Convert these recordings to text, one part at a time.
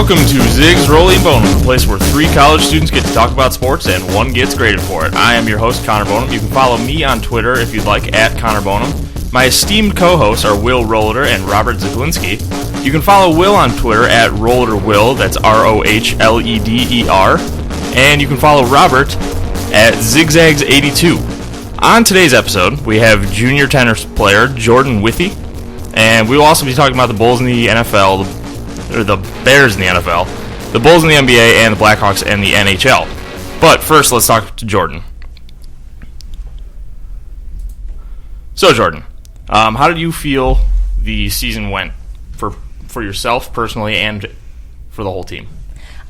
Welcome to Zigs, Rollie, and Bonam, the place where 3 college students get to talk about sports and 1 gets graded for it. I am your host, Connor Bonam. You can follow me on Twitter if you'd like, at Connor Bonam. My esteemed co-hosts are Will Rolliter and Robert Zaglinski. You can follow Will on Twitter at RolliterWill, that's ROHLEDER. And you can follow Robert at Zigzags82. On today's episode, we have junior tennis player Jordan Withey, and we will also be talking about the Bulls in the NFL, or the Bears in the NFL, the Bulls in the NBA, and the Blackhawks in the NHL. But first, let's talk to Jordan. So, Jordan, how did you feel the season went for yourself personally and for the whole team?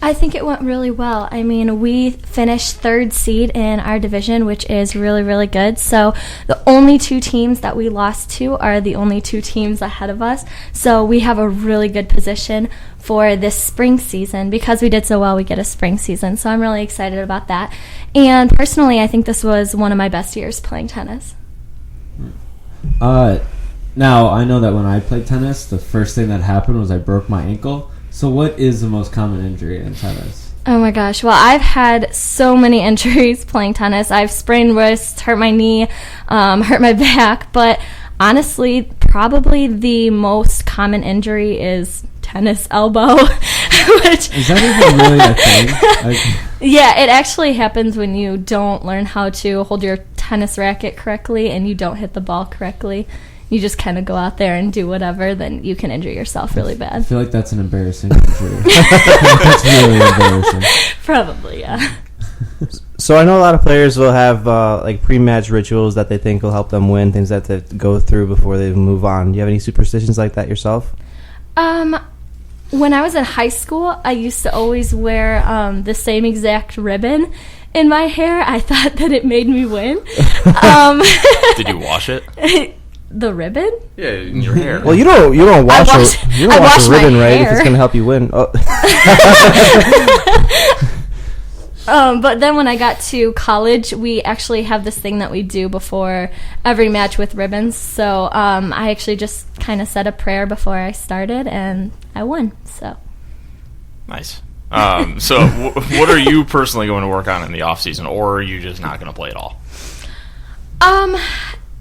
I think it went really well. I mean, we finished 3rd seed in our division, which is really, really good. So the only 2 teams that we lost to are the only 2 teams ahead of us. So we have a really good position for this spring season. Because we did so well, we get a spring season. So I'm really excited about that. And personally, I think this was one of my best years playing tennis. Now, I know that when I played tennis, the first thing that happened was I broke my ankle. So what is the most common injury in tennis? Oh my gosh. Well, I've had so many injuries playing tennis. I've sprained wrists, hurt my knee, hurt my back. But honestly, probably the most common injury is tennis elbow. Is that even really a thing? Yeah, it actually happens when you don't learn how to hold your tennis racket correctly and you don't hit the ball correctly. You just kind of go out there and do whatever, then you can injure yourself really bad. I feel like that's an embarrassing injury. That's really embarrassing. Probably, yeah. So I know a lot of players will have like pre-match rituals that they think will help them win, things that they go through before they move on. Do you have any superstitions like that yourself? When I was in high school, I used to always wear the same exact ribbon in my hair. I thought that it made me win. Did you wash it? The ribbon? Yeah, in your hair. Well, you don't wash a ribbon, right? If it's going to help you win. Oh. But then when I got to college, we actually have this thing that we do before every match with ribbons. So I actually just kind of said a prayer before I started, and I won. So nice. So what are you personally going to work on in the off season, or are you just not going to play at all?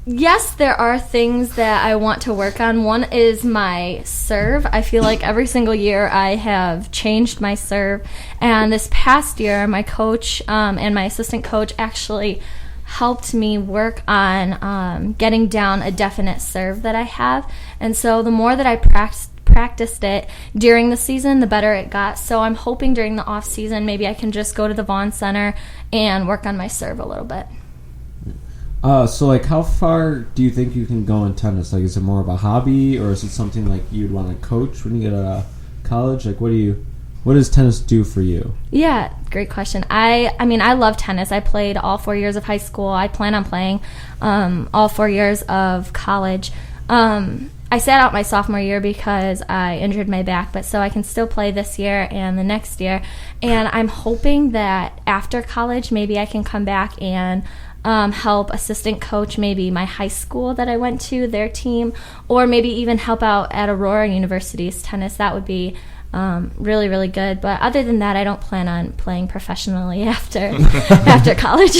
Yes, there are things that I want to work on. One is my serve. I feel like every single year I have changed my serve. And this past year, my coach and my assistant coach actually helped me work on getting down a definite serve that I have. And so the more that I practiced it during the season, the better it got. So I'm hoping during the off season, maybe I can just go to the Vaughn Center and work on my serve a little bit. So, like, how far do you think you can go in tennis? Like, is it more of a hobby, or is it something, like, you'd want to coach when you get out of college? Like, what does tennis do for you? Yeah, great question. I mean, I love tennis. I played all 4 years of high school. I plan on playing all 4 years of college. I sat out my sophomore year because I injured my back, but so I can still play this year and the next year. And I'm hoping that after college, maybe I can come back and help assistant coach maybe my high school that I went to, their team, or maybe even help out at Aurora University's tennis. That would be really, really good. But other than that, I don't plan on playing professionally after college.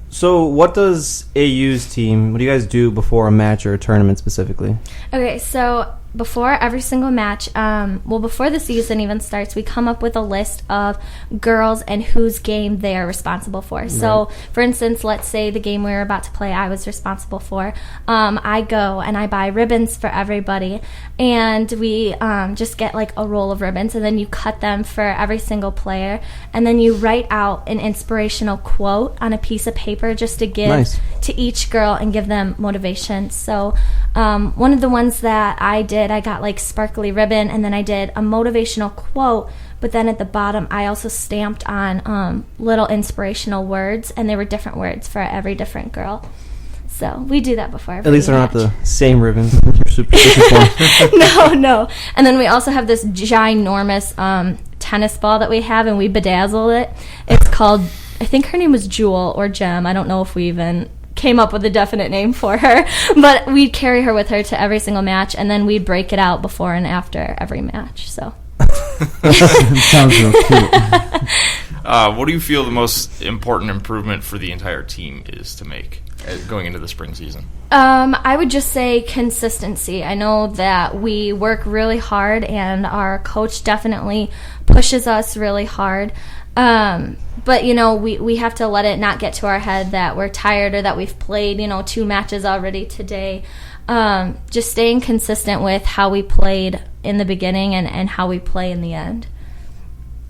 So what does AU's team, what do you guys do before a match or a tournament specifically? Okay, so before every single match, before the season even starts, we come up with a list of girls and whose game they are responsible for. Right. So, for instance, let's say the game we were about to play I was responsible for. I go and I buy ribbons for everybody, and we just get like a roll of ribbons, and then you cut them for every single player, and then you write out an inspirational quote on a piece of paper just to give to each girl and give them motivation. So one of the ones that I did, I got like sparkly ribbon, and then I did a motivational quote, but then at the bottom I also stamped on little inspirational words, and they were different words for every different girl. So we do that before every At least they're match. not the same ribbons. You're superstitious one. No. And then we also have this ginormous tennis ball that we have, and we bedazzle it. It's called, I think her name was Jewel or Gem. I don't know if we even came up with a definite name for her, but we'd carry her with her to every single match, and then we'd break it out before and after every match. So Sounds real cute. What do you feel the most important improvement for the entire team is to make going into the spring season? I would just say consistency. I know that we work really hard, and our coach definitely pushes us really hard. But, we have to let it not get to our head that we're tired or that we've played, 2 matches already today. Just staying consistent with how we played in the beginning and how we play in the end.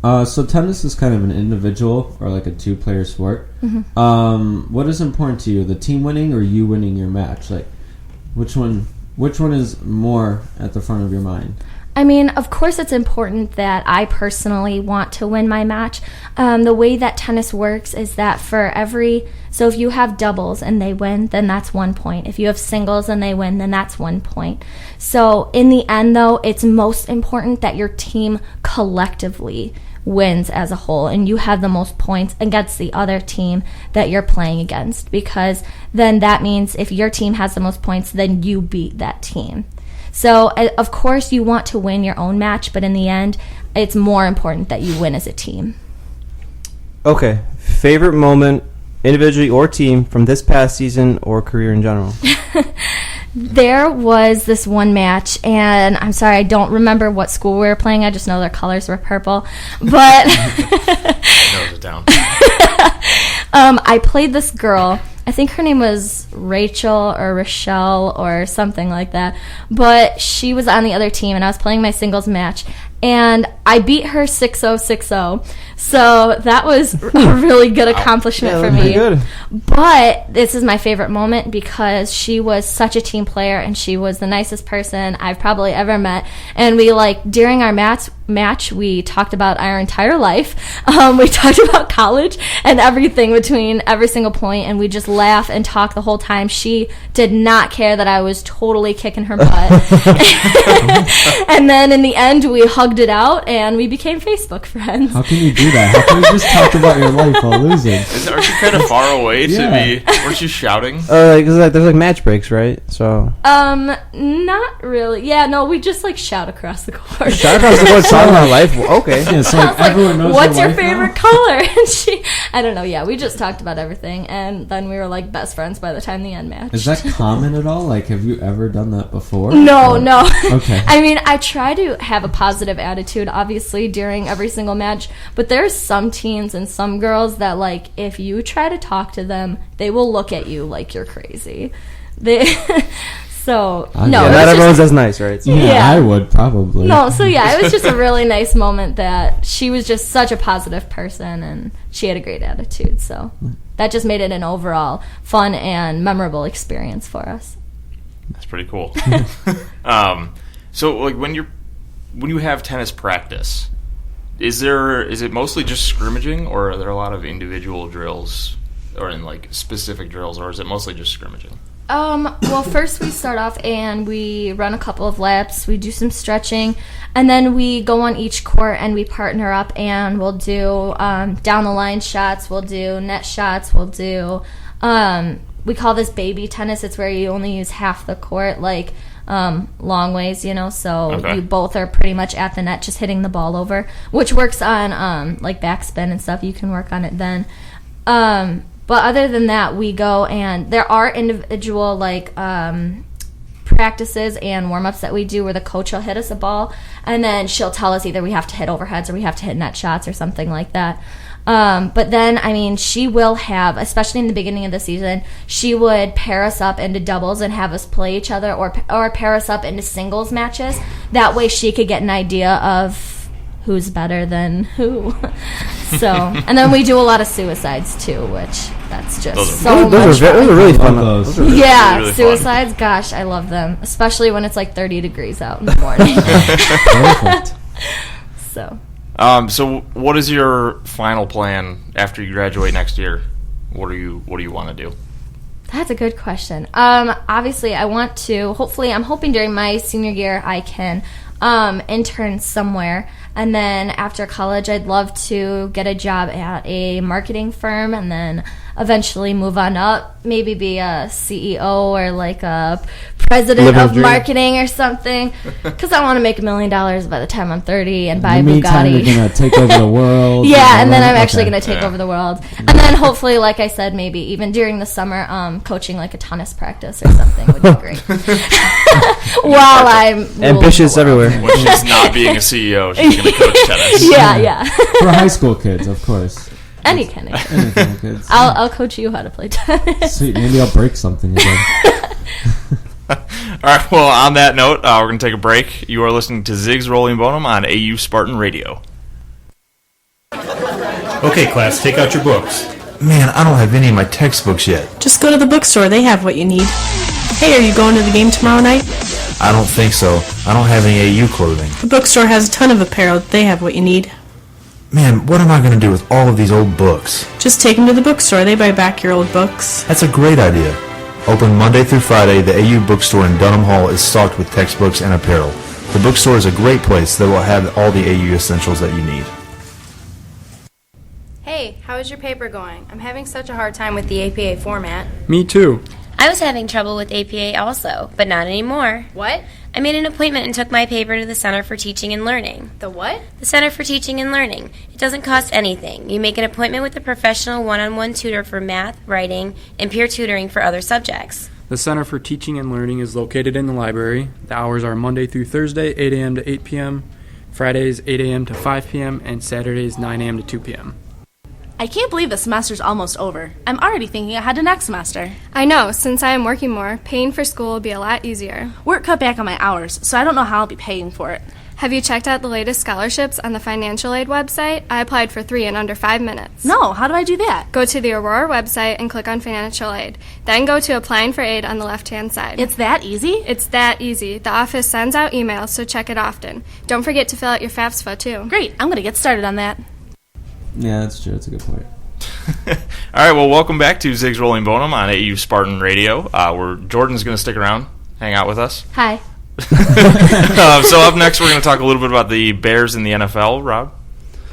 So tennis is kind of an individual or like a 2-player sport. Mm-hmm. What is important to you, the team winning or you winning your match? Like, which one is more at the front of your mind? I mean, of course it's important that I personally want to win my match. The way that tennis works is that so if you have doubles and they win, then that's 1 point. If you have singles and they win, then that's 1 point. So in the end, though, it's most important that your team collectively wins as a whole and you have the most points against the other team that you're playing against, because then that means if your team has the most points, then you beat that team. So, of course, you want to win your own match, but in the end, it's more important that you win as a team. Okay. Favorite moment, individually or team, from this past season or career in general? There was this one match, and I'm sorry, I don't remember what school we were playing. I just know their colors were purple. But Narrows it down. I played this girl. I think her name was Rachel or Rochelle or something like that. But she was on the other team, and I was playing my singles match. And I beat her 6-0, 6-0. So that was a really good accomplishment for me. Good. But this is my favorite moment because she was such a team player and she was the nicest person I've probably ever met. And we, during our match, we talked about our entire life. We talked about college and everything between every single point, and we just laugh and talk the whole time. She did not care that I was totally kicking her butt. And then in the end, we hugged it out and we became Facebook friends. How can you do that? How can you just talk about your life while losing? Aren't you kind of far away to be? Weren't you shouting? There's match breaks, right? So. Not really. Yeah, no, we just shout across the court. Shout across the court, talking about life. Okay. Yeah, it's everyone knows what's your life favorite now? color? And I don't know. Yeah, we just talked about everything, and then we were best friends by the time the end match. Is that common at all? Have you ever done that before? No. Okay. I mean, I try to have a positive attitude, obviously, during every single match, but there's some teens and some girls that, if you try to talk to them, they will look at you like you're crazy. So, no. Yeah, not everyone's as nice, right? So. Yeah, I would probably. No, so yeah, it was just a really nice moment that she was just such a positive person and she had a great attitude. So that just made it an overall fun and memorable experience for us. That's pretty cool. So when you have tennis practice, is it mostly just scrimmaging, or are there a lot of individual drills or in specific drills, or is it mostly just scrimmaging? Well, first we start off and we run a couple of laps, we do some stretching, and then we go on each court and we partner up and we'll do down the line shots, we'll do net shots, we'll do, we call this baby tennis. It's where you only use half the court, long ways, so okay. You both are pretty much at the net just hitting the ball over, which works on backspin and stuff. You can work on it then. But other than that, we go and there are individual practices and warm-ups that we do where the coach will hit us a ball and then she'll tell us either we have to hit overheads or we have to hit net shots or something like that. But then, I mean, she will have, especially in the beginning of the season, she would pair us up into doubles and have us play each other or pair us up into singles matches. That way she could get an idea of who's better than who. So, and then we do a lot of suicides too, which that's just those are really fun. Those. Yeah, really suicides, gosh, I love them, especially when it's 30 degrees out in the morning. Perfect. So what is your final plan after you graduate next year? What do you want to do? That's a good question. Obviously, I want to, I'm hoping during my senior year I can intern somewhere. And then after college, I'd love to get a job at a marketing firm and then eventually move on up, maybe be a CEO or a president Living of dream. marketing or something, because I want to make $1 million by the time I'm 30 and buy a In the meantime, Bugatti. you're going to take over the world. Yeah, and then I'm actually going to take Yeah. over the world. And then hopefully, like I said, maybe even during the summer, coaching like a tennis practice or something would be great. While I'm ruling Ambitious the world. everywhere. When she's not being a CEO, she's going to coach tennis. Yeah. For high school kids, of course. Any kind of. Anything kids. I'll coach you how to play tennis. Sweet, maybe I'll break something again. All right, well, on that note, we're going to take a break. You are listening to Zigs, Rollie, and Bonam on AU Spartan Radio. Okay, class, take out your books. Man, I don't have any of my textbooks yet. Just go to the bookstore. They have what you need. Hey, are you going to the game tomorrow night? I don't think so. I don't have any AU clothing. The bookstore has a ton of apparel. They have what you need. Man, what am I going to do with all of these old books? Just take them to the bookstore. They buy back your old books. That's a great idea. Open Monday through Friday, the AU bookstore in Dunham Hall is stocked with textbooks and apparel. The bookstore is a great place that will have all the AU essentials that you need. Hey, how is your paper going? I'm having such a hard time with the APA format. Me too. I was having trouble with APA also, but not anymore. What? I made an appointment and took my paper to the Center for Teaching and Learning. The what? The Center for Teaching and Learning. It doesn't cost anything. You make an appointment with a professional one-on-one tutor for math, writing, and peer tutoring for other subjects. The Center for Teaching and Learning is located in the library. The hours are Monday through Thursday, 8 a.m. to 8 p.m., Fridays, 8 a.m. to 5 p.m., and Saturdays, 9 a.m. to 2 p.m. I can't believe the semester's almost over. I'm already thinking ahead to next semester. I know, since I am working more, paying for school will be a lot easier. Work cut back on my hours, so I don't know how I'll be paying for it. Have you checked out the latest scholarships on the financial aid website? I applied for 3 in under 5 minutes. No, how do I do that? Go to the Aurora website and click on financial aid. Then go to applying for aid on the left-hand side. It's that easy? It's that easy. The office sends out emails, so check it often. Don't forget to fill out your FAFSA too. Great, I'm going to get started on that. Yeah, that's true. That's a good point. All right, well, welcome back to Zigs, Rollie, and Bonam on AU Spartan Radio. Where Jordan's going to stick around, hang out with us. Hi. So up next, we're going to talk a little bit about the Bears in the NFL. Rob,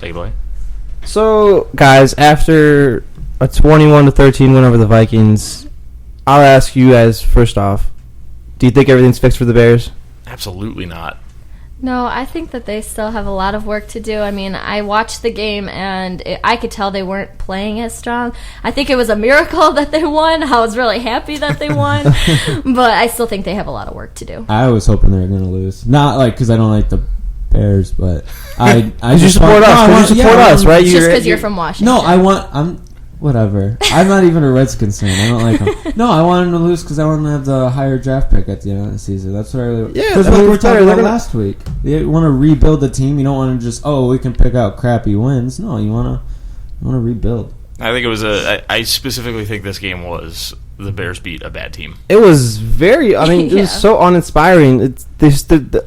take it away. So, guys, after a 21-13 win over the Vikings, I'll ask you guys first off, do you think everything's fixed for the Bears? Absolutely not. No, I think that they still have a lot of work to do. I mean, I watched the game, and I could tell they weren't playing as strong. I think it was a miracle that they won. I was really happy that they won. But I still think they have a lot of work to do. I was hoping they were going to lose. Not like because I don't like the Bears, but I Did you support us? Did you support us, right? Just because you're from Washington. No, I'm whatever. I'm not even a Redskins fan. I don't like them. No, I want them to lose because I want them to have the higher draft pick at the end of the season. That's what I really. Yeah, because I what mean, we were it's better. talking about They're gonna- last week. You want to rebuild the team. You don't want to just we can pick out crappy wins. No, you want to rebuild. I think it was I specifically think this game was the Bears beat a bad team. It was very, it Yeah. was so uninspiring.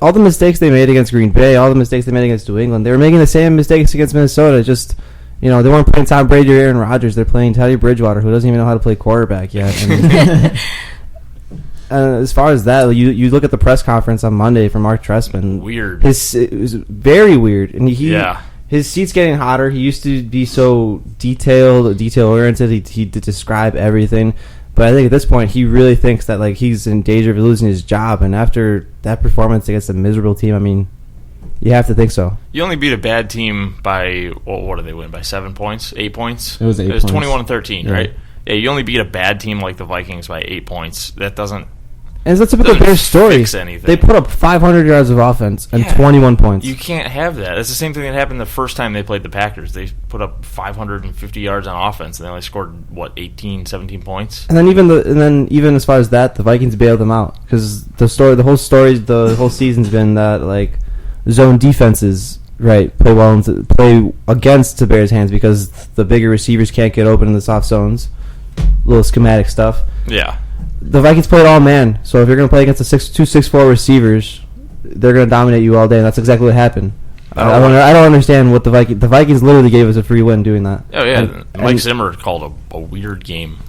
All the mistakes they made against Green Bay, all the mistakes they made against New England, they were making the same mistakes against Minnesota. Just, they weren't playing Tom Brady or Aaron Rodgers. They're playing Teddy Bridgewater, who doesn't even know how to play quarterback yet. As far as that, you look at the press conference on Monday from Mark Trestman. Weird. It was very weird. And Yeah. His seat's getting hotter. He used to be so detail-oriented. He'd describe everything. But I think at this point, he really thinks that he's in danger of losing his job. And after that performance against a miserable team, you have to think so. You only beat a bad team by, what did they win, by 7 points? 8 points? It was 8 It was points. 21-13, Yeah. right? Yeah, you only beat a bad team like the Vikings by 8 points. That doesn't... And it's a typical Doesn't Bears story. fix anything. They put up 500 yards of offense and Yeah. 21 points. You can't have that. It's the same thing that happened the first time they played the Packers. They put up 550 yards on offense, and they only scored, 18, 17 points? And then even as far as that, the Vikings bailed them out because the whole season's been that zone defenses play well play against the Bears' hands because the bigger receivers can't get open in the soft zones. Little schematic stuff. Yeah. The Vikings played all man, so if you're going to play against two 6'4" receivers, they're going to dominate you all day, and that's exactly what happened. I don't understand what the Vikings literally gave us a free win doing that. Oh, yeah. And Mike Zimmer called a weird game.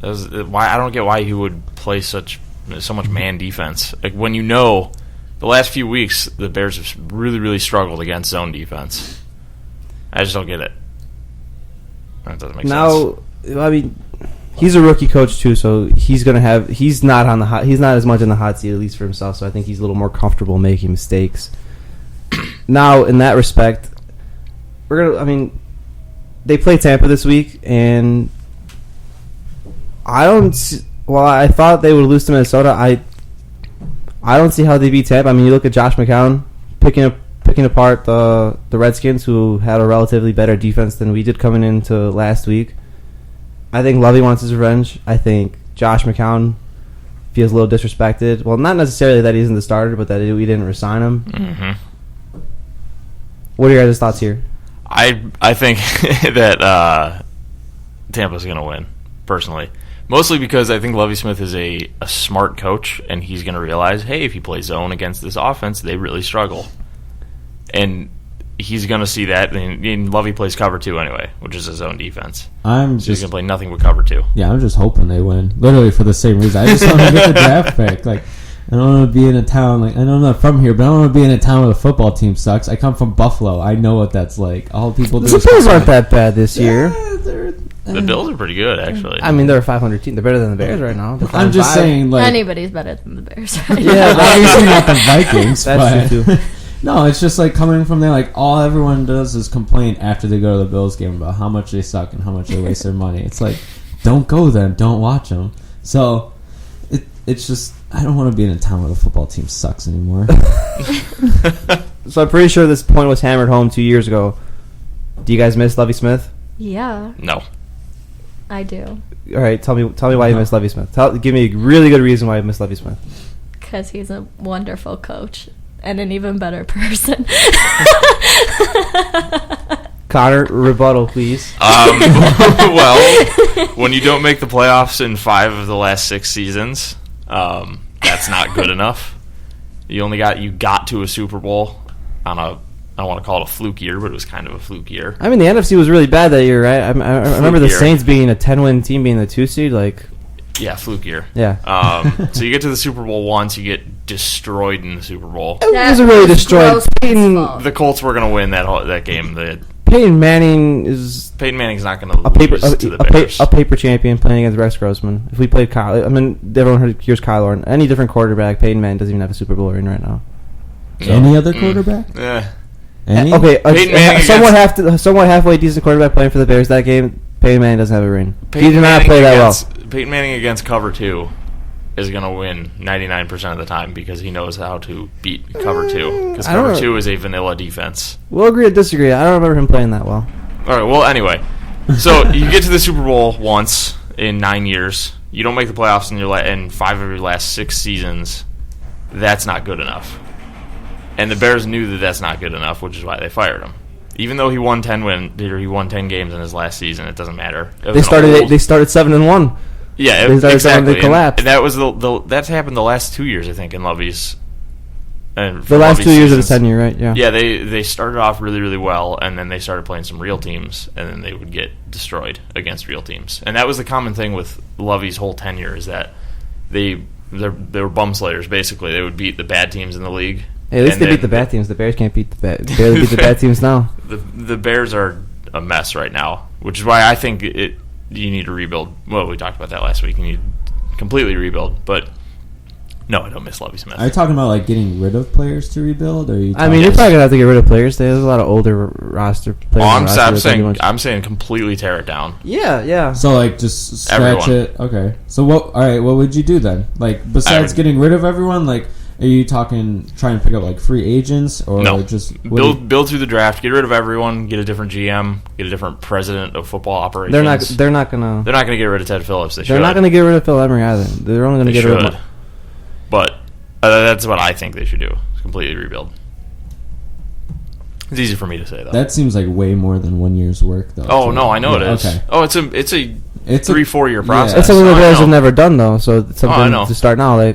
I don't get why he would play so much man defense. When the last few weeks, the Bears have really, really struggled against zone defense. I just don't get it. That doesn't make sense. Now, He's a rookie coach too, so he's not as much in the hot seat, at least for himself. So I think he's a little more comfortable making mistakes. Now, in that respect, they play Tampa this week, and I thought they would lose to Minnesota. I don't see how they beat Tampa. I mean, you look at Josh McCown picking apart the Redskins, who had a relatively better defense than we did coming into last week. I think Lovie wants his revenge. I think Josh McCown feels a little disrespected. Well, not necessarily that he isn't the starter, but that we didn't resign him. Mm-hmm. What are your guys' thoughts here? I think that Tampa's going to win, personally. Mostly because I think Lovie Smith is a smart coach, and he's going to realize, hey, if he plays zone against this offense, they really struggle. And he's going to see that, and Lovie plays cover 2 anyway, which is his own defense. He's going to play nothing but cover 2. Yeah, I'm just hoping they win. Literally for the same reason. I just want to get the draft pick. Like, I don't want to be in a town, I know I'm not from here, but I don't want to be in a town where the football team sucks. I come from Buffalo. I know what that's like. All people do The Bills aren't that bad this year. The Bills are pretty good, actually. I mean, they're a 500 team. They're better than the Bears right now. I'm just saying, anybody's better than the Bears. Right yeah, obviously not the Vikings. That's true, too. No, it's just coming from there, all everyone does is complain after they go to the Bills game about how much they suck and how much they waste their money. It's don't go there, don't watch them. So, it's just, I don't want to be in a town where the football team sucks anymore. So I'm pretty sure this point was hammered home 2 years ago. Do you guys miss Lovie Smith? Yeah. No. I do. All right, tell me why you miss Lovie Smith. Give me a really good reason why you miss Lovie Smith. Because he's a wonderful coach and an even better person. Connor, rebuttal, please. Well, when you don't make the playoffs in 5 of the last 6 seasons, that's not good enough. You got to a Super Bowl on I don't want to call it a fluke year, but it was kind of a fluke year. I mean, the NFC was really bad that year, right? I remember the Saints being a 10-win team, being the 2 seed, Yeah, fluke year. Yeah. So you get to the Super Bowl once, you get destroyed in the Super Bowl. It wasn't really destroyed. The Colts were going to win that game. Peyton Manning's not going to lose to the Bears. A paper champion playing against Rex Grossman. If we played Kyle, everyone hears Kyle Orton. Any different quarterback, Peyton Manning doesn't even have a Super Bowl ring right now. So. Any other quarterback? Yeah. Any? Okay, somewhat halfway decent quarterback playing for the Bears that game. Peyton Manning doesn't have a ring. He did not play that well. Peyton Manning against cover 2 is going to win 99% of the time because he knows how to beat cover 2. Because cover 2 is a vanilla defense. We'll agree to disagree. I don't remember him playing that well. All right, well, anyway. So you get to the Super Bowl once in 9 years. You don't make the playoffs in 5 of your last 6 seasons. That's not good enough. And the Bears knew that that's not good enough, which is why they fired him. Even though he won 10 games in his last season, it doesn't matter. They started 7-1. Yeah, exactly. They collapsed. And that was that's happened the last 2 years, I think, in Lovie's. The last 2 years of his tenure, right? Yeah. Yeah, they started off really, really well, and then they started playing some real teams, and then they would get destroyed against real teams. And that was the common thing with Lovie's whole tenure is that they were bum slayers. Basically, they would beat the bad teams in the league. Hey, at least they beat the bad teams. The Bears can't barely beat the bad teams now. The Bears are a mess right now, which is why I think you need to rebuild. Well, we talked about that last week. You need to completely rebuild, but no, I don't miss Lovie Smith. Are you talking about getting rid of players to rebuild? Or you're probably gonna have to get rid of players. There's a lot of older roster players. I'm saying completely tear it down. Yeah. So just scratch it. Okay. So what? All right. What would you do then? Besides getting rid of everyone, are you trying to pick up free agents or just build through the draft, get rid of everyone, get a different GM, get a different president of football operations? They're not gonna get rid of Ted Phillips. They're not gonna get rid of Phil Emery either. They're only gonna get rid of. But that's what I think they should do. Completely rebuild. It's easy for me to say though. That seems like way more than 1 year's work though. Oh no, I know it is. Okay. Oh, it's a 3-4 year process. It's something the Bears have never done though, so it's something to start now.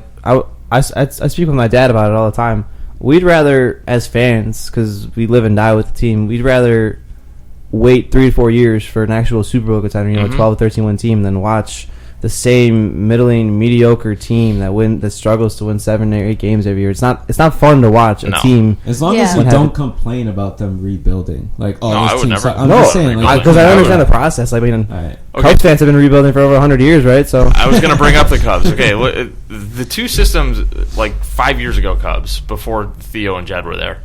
I speak with my dad about it all the time. We'd rather, as fans, because we live and die with the team, we'd rather wait 3 to 4 years for an actual Super Bowl contender, 12 or 13 win team, than watch the same middling, mediocre team that struggles to win 7 or 8 games every year. It's not fun to watch a team. As long as you don't complain about them rebuilding, like I would never. I'm just saying, because I understand the process. I mean, Cubs fans have been rebuilding for over 100 years, right? So I was going to bring up the Cubs. Okay, the two systems, like 5 years ago, Cubs before Theo and Jed were there,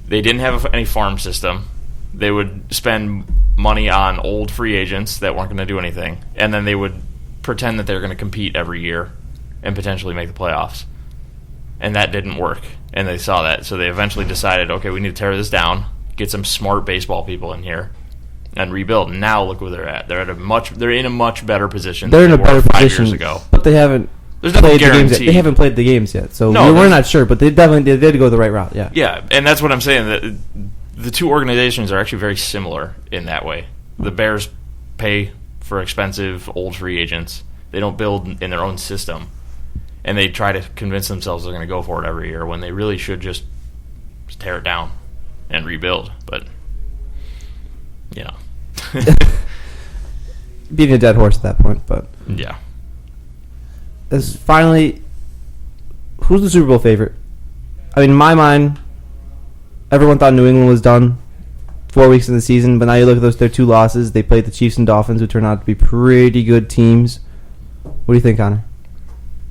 they didn't have any farm system. They would spend money on old free agents that weren't going to do anything, and then they would pretend that they're going to compete every year and potentially make the playoffs. And that didn't work, and they saw that, so they eventually decided, okay, we need to tear this down, get some smart baseball people in here, and rebuild. And now look where they're at. They're in a much better position. They're in a than they better were 5 position years ago. but they haven't played the games yet. They haven't played the games yet, so we're not sure. But they did go the right route. Yeah, yeah, and that's what I'm saying. That the two organizations are actually very similar in that way. The Bears pay for expensive old free agents. They don't build in their own system, and they try to convince themselves they're going to go for it every year when they really should just tear it down and rebuild. But beating a dead horse at that point. But yeah, as finally, who's the Super Bowl favorite? I mean, in my mind, everyone thought New England was done 4 weeks in the season, but now you look at their 2 losses. They played the Chiefs and Dolphins, who turned out to be pretty good teams. What do you think, Connor?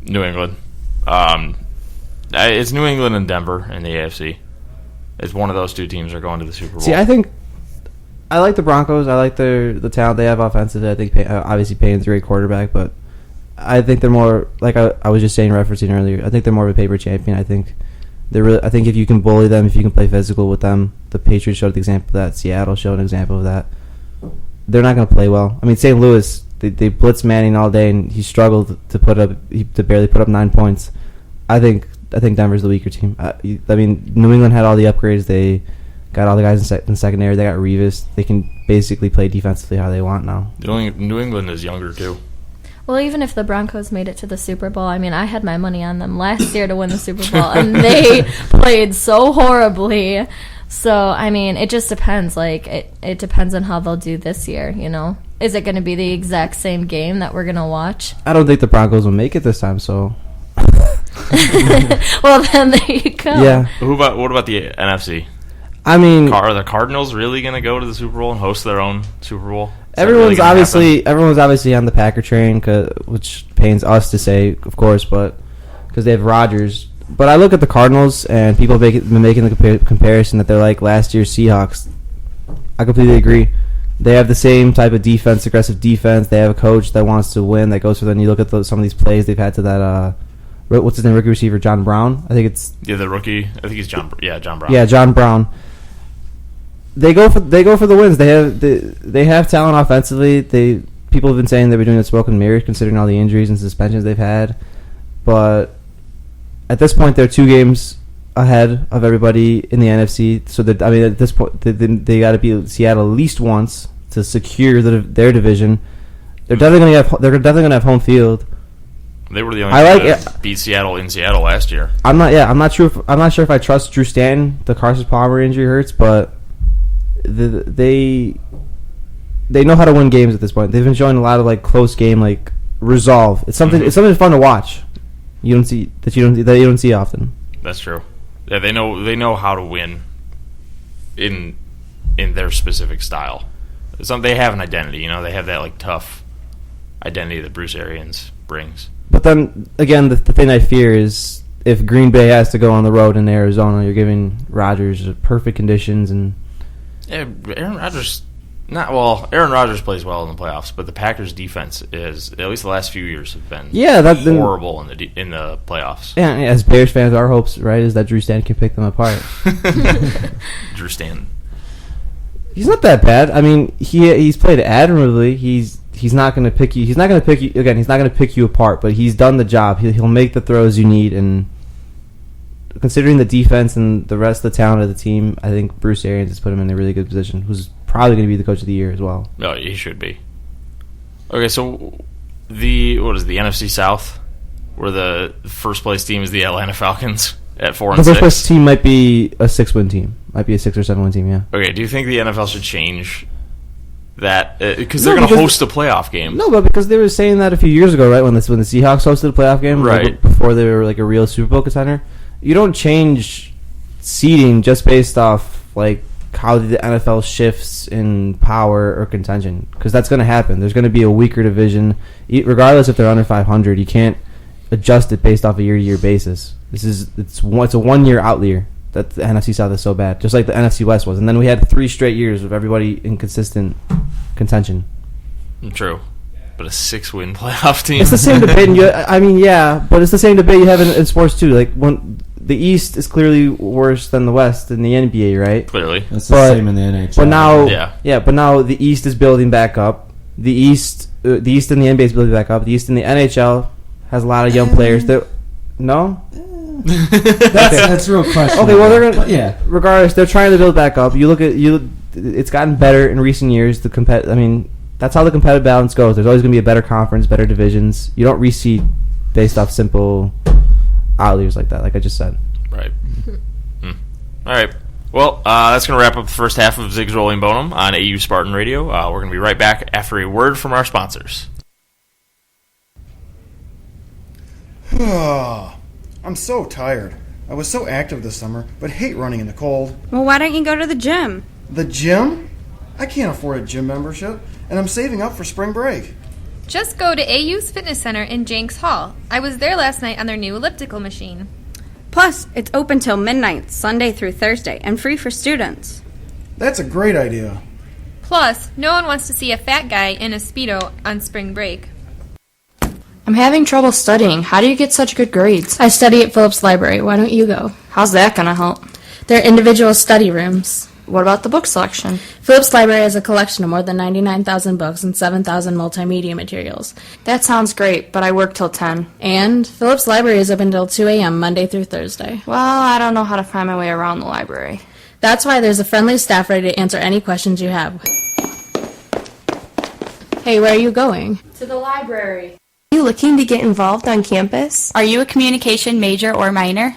New England. It's New England and Denver in the AFC. It's one of those 2 teams are going to the Super Bowl. See, I think I like the Broncos. I like the talent they have offensively. I think obviously Payton's a great quarterback, but I think they're more like I was just referencing earlier. I think they're more of a paper champion. I think I think if you can bully them, if you can play physical with them, the Patriots showed the example of that. Seattle showed an example of that. They're not going to play well. I mean, St. Louis, they blitzed Manning all day, and he struggled to barely put up 9 points. I think Denver's the weaker team. I mean, New England had all the upgrades. They got all the guys in secondary. They got Revis. They can basically play defensively how they want now. New England is younger too. Well, even if the Broncos made it to the Super Bowl, I mean, I had my money on them last year to win the Super Bowl, and they played so horribly. So, I mean, it just depends. Like, it depends on how they'll do this year, you know? Is it going to be the exact same game that we're going to watch? I don't think the Broncos will make it this time, so... Well, then there you go. Yeah. What about the NFC? I mean... Are the Cardinals really going to go to the Super Bowl and host their own Super Bowl? Everyone's obviously on the Packer train, which pains us to say, of course, but because they have Rodgers. But I look at the Cardinals, and people have been making the comparison that they're like last year's Seahawks. I completely agree. They have the same type of defense, aggressive defense. They have a coach that wants to win, that goes for them. You look at some of these plays they've had to that, what's his name, rookie receiver, John Brown? I think it's... Yeah, the rookie. I think he's John Brown. Yeah, John Brown. They go for the wins. They have talent offensively. People have been saying they've been doing the smoke and mirrors considering all the injuries and suspensions they've had. But at this point, they're 2 games ahead of everybody in the NFC. So at this point, they got to beat Seattle at least once to secure their division. They're definitely going to have home field. They were the only team that beat Seattle in Seattle last year. I'm not sure if I trust Drew Stanton. The Carson Palmer injury hurts, but they know how to win games at this point. They've been showing a lot of like close game, like resolve. It's something fun to watch. You don't see often. That's true. Yeah, they know how to win in their specific style. They have an identity, you know. They have that like tough identity that Bruce Arians brings. But then again, the thing I fear is if Green Bay has to go on the road in Arizona, you're giving Rodgers perfect conditions and. Yeah, Aaron Rodgers plays well in the playoffs, but the Packers' defense is, at least the last few years, have been horrible in the playoffs. Yeah, as Bears fans, our hopes, right, is that Drew Stanton can pick them apart. Drew Stanton. He's not that bad. I mean, he's played admirably. He's not going to pick you. He's not going to pick you again. He's not going to pick you apart, but he's done the job. He'll make the throws you need, and considering the defense and the rest of the talent of the team, I think Bruce Arians has put him in a really good position. Who's probably going to be the coach of the year as well. No, he should be. Okay, so the NFC South, where the first place team is the Atlanta Falcons at 4-6. The first place team might be a 6-win team. Might be a 6 or 7-win team. Yeah. Okay. Do you think the NFL should change that because they're going to host a playoff game. No, but because they were saying that a few years ago, right? When the Seahawks hosted a playoff game, right, like, before they were like a real Super Bowl contender. You don't change seeding just based off like how the NFL shifts in power or contention, because that's going to happen. There's going to be a weaker division, regardless if they're under 500. You can't adjust it based off a year-to-year basis. It's a 1 year outlier that the NFC South is so bad, just like the NFC West was. And then we had 3 straight years of everybody in consistent contention. True, but a 6-win playoff team. It's the same debate. But it's the same debate you have in sports too. Like the East is clearly worse than the West in the NBA, right? Clearly, it's the same in the NHL. But now, but now the East is building back up. The East in the NBA is building back up. The East in the NHL has a lot of young players. No, that's a real question. Okay, well they're gonna, regardless, they're trying to build back up. You look at it's gotten better in recent years. That's how the competitive balance goes. There's always going to be a better conference, better divisions. You don't reseed based off simple outliers like that, like I just said. Right. All right. Well, that's going to wrap up the first half of Zigs, Rollie, and Bonam on AU Spartan Radio. We're going to be right back after a word from our sponsors. I'm so tired. I was so active this summer, but hate running in the cold. Well, why don't you go to the gym? The gym? I can't afford a gym membership, and I'm saving up for spring break. Just go to AU's Fitness Center in Jenks Hall. I was there last night on their new elliptical machine. Plus, it's open till midnight, Sunday through Thursday, and free for students. That's a great idea. Plus, no one wants to see a fat guy in a Speedo on spring break. I'm having trouble studying. How do you get such good grades? I study at Phillips Library. Why don't you go? How's that gonna help? There are individual study rooms. What about the book selection? Phillips Library has a collection of more than 99,000 books and 7,000 multimedia materials. That sounds great, but I work till 10. And Phillips Library is open until 2 a.m. Monday through Thursday. Well, I don't know how to find my way around the library. That's why there's a friendly staff ready to answer any questions you have. Hey, where are you going? To the library. Are you looking to get involved on campus? Are you a communication major or minor?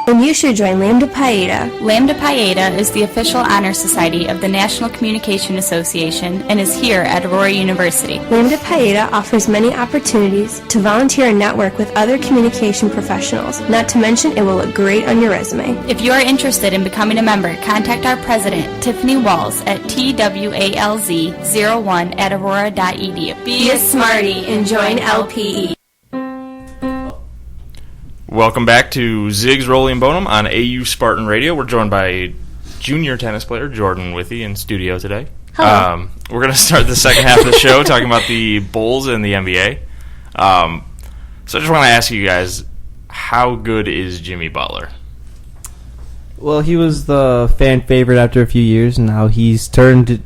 Then you should join Lambda Pi Eta. Lambda Pi Eta is the official honor society of the National Communication Association and is here at Aurora University. Lambda Pi Eta offers many opportunities to volunteer and network with other communication professionals. Not to mention, it will look great on your resume. If you are interested in becoming a member, contact our president, Tiffany Walls, at twalz01@aurora.edu. Be a smarty and join LPE. Welcome back to Zigs, Rollie, and Bonam on AU Spartan Radio. We're joined by junior tennis player Jordan Withy in studio today. Hello. We're going to start the second half of the show talking about the Bulls and the NBA. So I just want to ask you guys, how good is Jimmy Butler? Well, he was the fan favorite after a few years, and now he's turned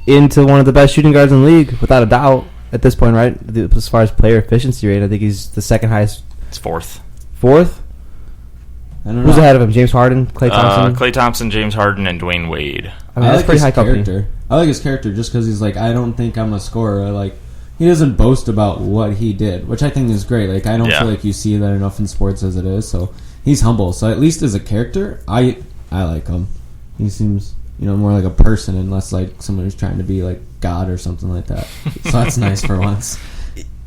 into one of the best shooting guards in the league, without a doubt, at this point, right? As far as player efficiency rate, I think he's the second highest. It's fourth. Fourth? I don't know. Who's ahead of him? James Harden, Klay Thompson? Klay Thompson, James Harden, and Dwayne Wade. I mean, that's pretty high character. I like his character just because he's like, I don't think I'm a scorer. Like, he doesn't boast about what he did, which I think is great. Like, I don't feel like you see that enough in sports as it is. So he's humble. So at least as a character, I like him. He seems, more like a person and less like someone who's trying to be like God or something like that. So that's nice for once.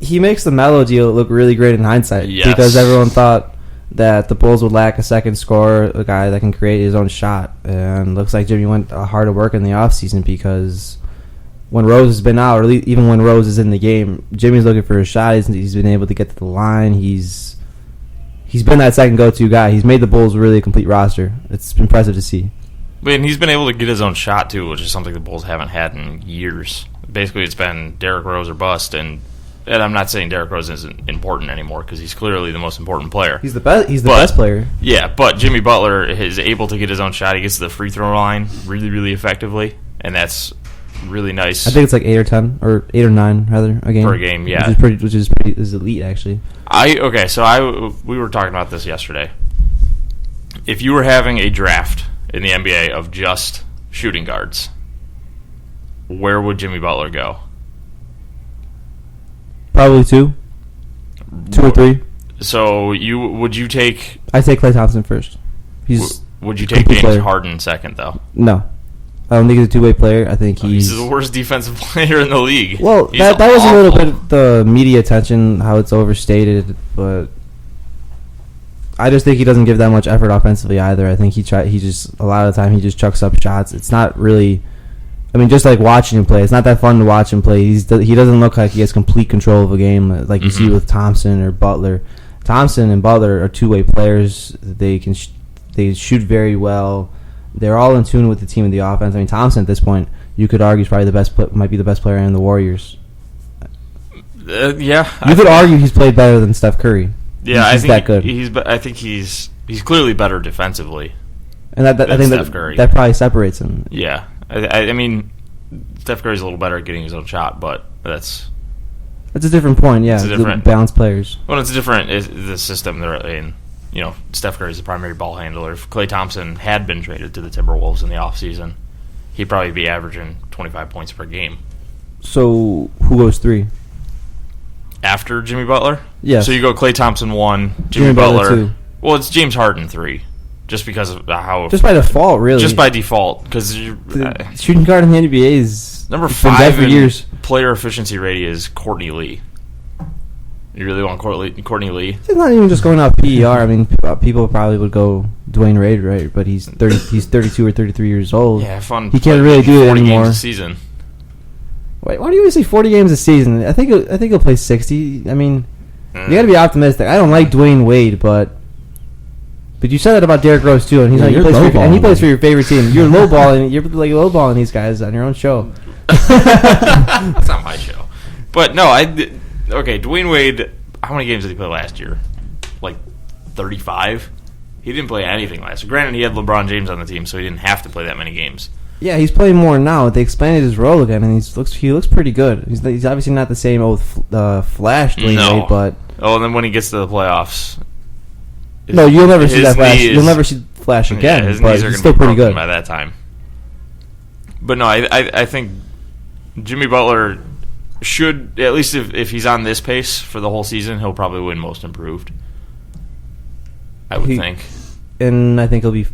He makes the Melo deal look really great in hindsight, because everyone thought that the Bulls would lack a second scorer, a guy that can create his own shot, and looks like Jimmy went hard to work in the offseason, because when Rose has been out, or even when Rose is in the game, Jimmy's looking for a shot. He's been able to get to the line. He's been that second go-to guy. He's made the Bulls really a complete roster. It's impressive to see. And he's been able to get his own shot, too, which is something the Bulls haven't had in years. Basically, it's been Derrick Rose or bust, and I'm not saying Derrick Rose isn't important anymore, because he's clearly the most important player. He's the best. He's the best player. Yeah, but Jimmy Butler is able to get his own shot. He gets to the free throw line really, really effectively, and that's really nice. I think it's like 8 or 10 or 8 or 9 rather a game per game. Yeah, which is pretty elite actually. We were talking about this yesterday. If you were having a draft in the NBA of just shooting guards, where would Jimmy Butler go? Probably 2 or 3. So would you take? I take Klay Thompson first. Would you take James Harden second though? No, I don't think he's a two-way player. I think he's the worst defensive player in the league. Well, that was a little bit the media attention, how it's overstated, but I just think he doesn't give that much effort offensively either. I think he just a lot of the time he just chucks up shots. It's not really, I mean, just like watching him play, it's not that fun to watch him play. He doesn't look like he has complete control of a game like you see with Thompson or Butler. Thompson and Butler are two-way players. They can they shoot very well. They're all in tune with the team and the offense. I mean, Thompson at this point, you could argue, is probably might be the best player in the Warriors. Yeah, you could argue he's played better than Steph Curry. Yeah, he's that good. I think he's clearly better defensively. And I think Steph Curry. That probably separates him. Yeah, I mean, Steph Curry's a little better at getting his own shot, but that's a different point. Yeah, it's a different balanced players. Well, it's different. The system they're in. You know, Steph Curry's the primary ball handler. If Klay Thompson had been traded to the Timberwolves in the offseason, he'd probably be averaging 25 points per game. So, who goes 3? After Jimmy Butler? Yeah. So you go Klay Thompson 1, Jimmy Butler 2. Well, it's James Harden 3, just because of how... Just by default, really. Just by default, because... shooting guard in the NBA is... Number 5 for years. Player efficiency rating is Courtney Lee. You really want Courtney Lee? It's not even just going off PER. I mean, people probably would go Dwayne Wade, right? But he's 32 or 33 years old. Yeah, fun. He can't really do it anymore. Games a season. Wait, why do you always say 40 games a season? I think he'll play 60. I mean, you got to be optimistic. I don't like Dwayne Wade, but you said that about Derrick Rose too, and he plays for your favorite team. You're lowballing these guys on your own show. That's not my show. But no, okay, Dwayne Wade, how many games did he play last year? Like 35? He didn't play anything last year. Granted, he had LeBron James on the team, so he didn't have to play that many games. Yeah, he's playing more now. They expanded his role again, and he looks pretty good. He's obviously not the same old Flash Dwayne Wade, but... Oh, and then when he gets to the playoffs... you'll never see that Flash. You'll never see Flash again, his but knees are he's still pretty good. By that time. But no, I think Jimmy Butler... should, at least if he's on this pace for the whole season, he'll probably win Most Improved. I would think. And I think he'll be...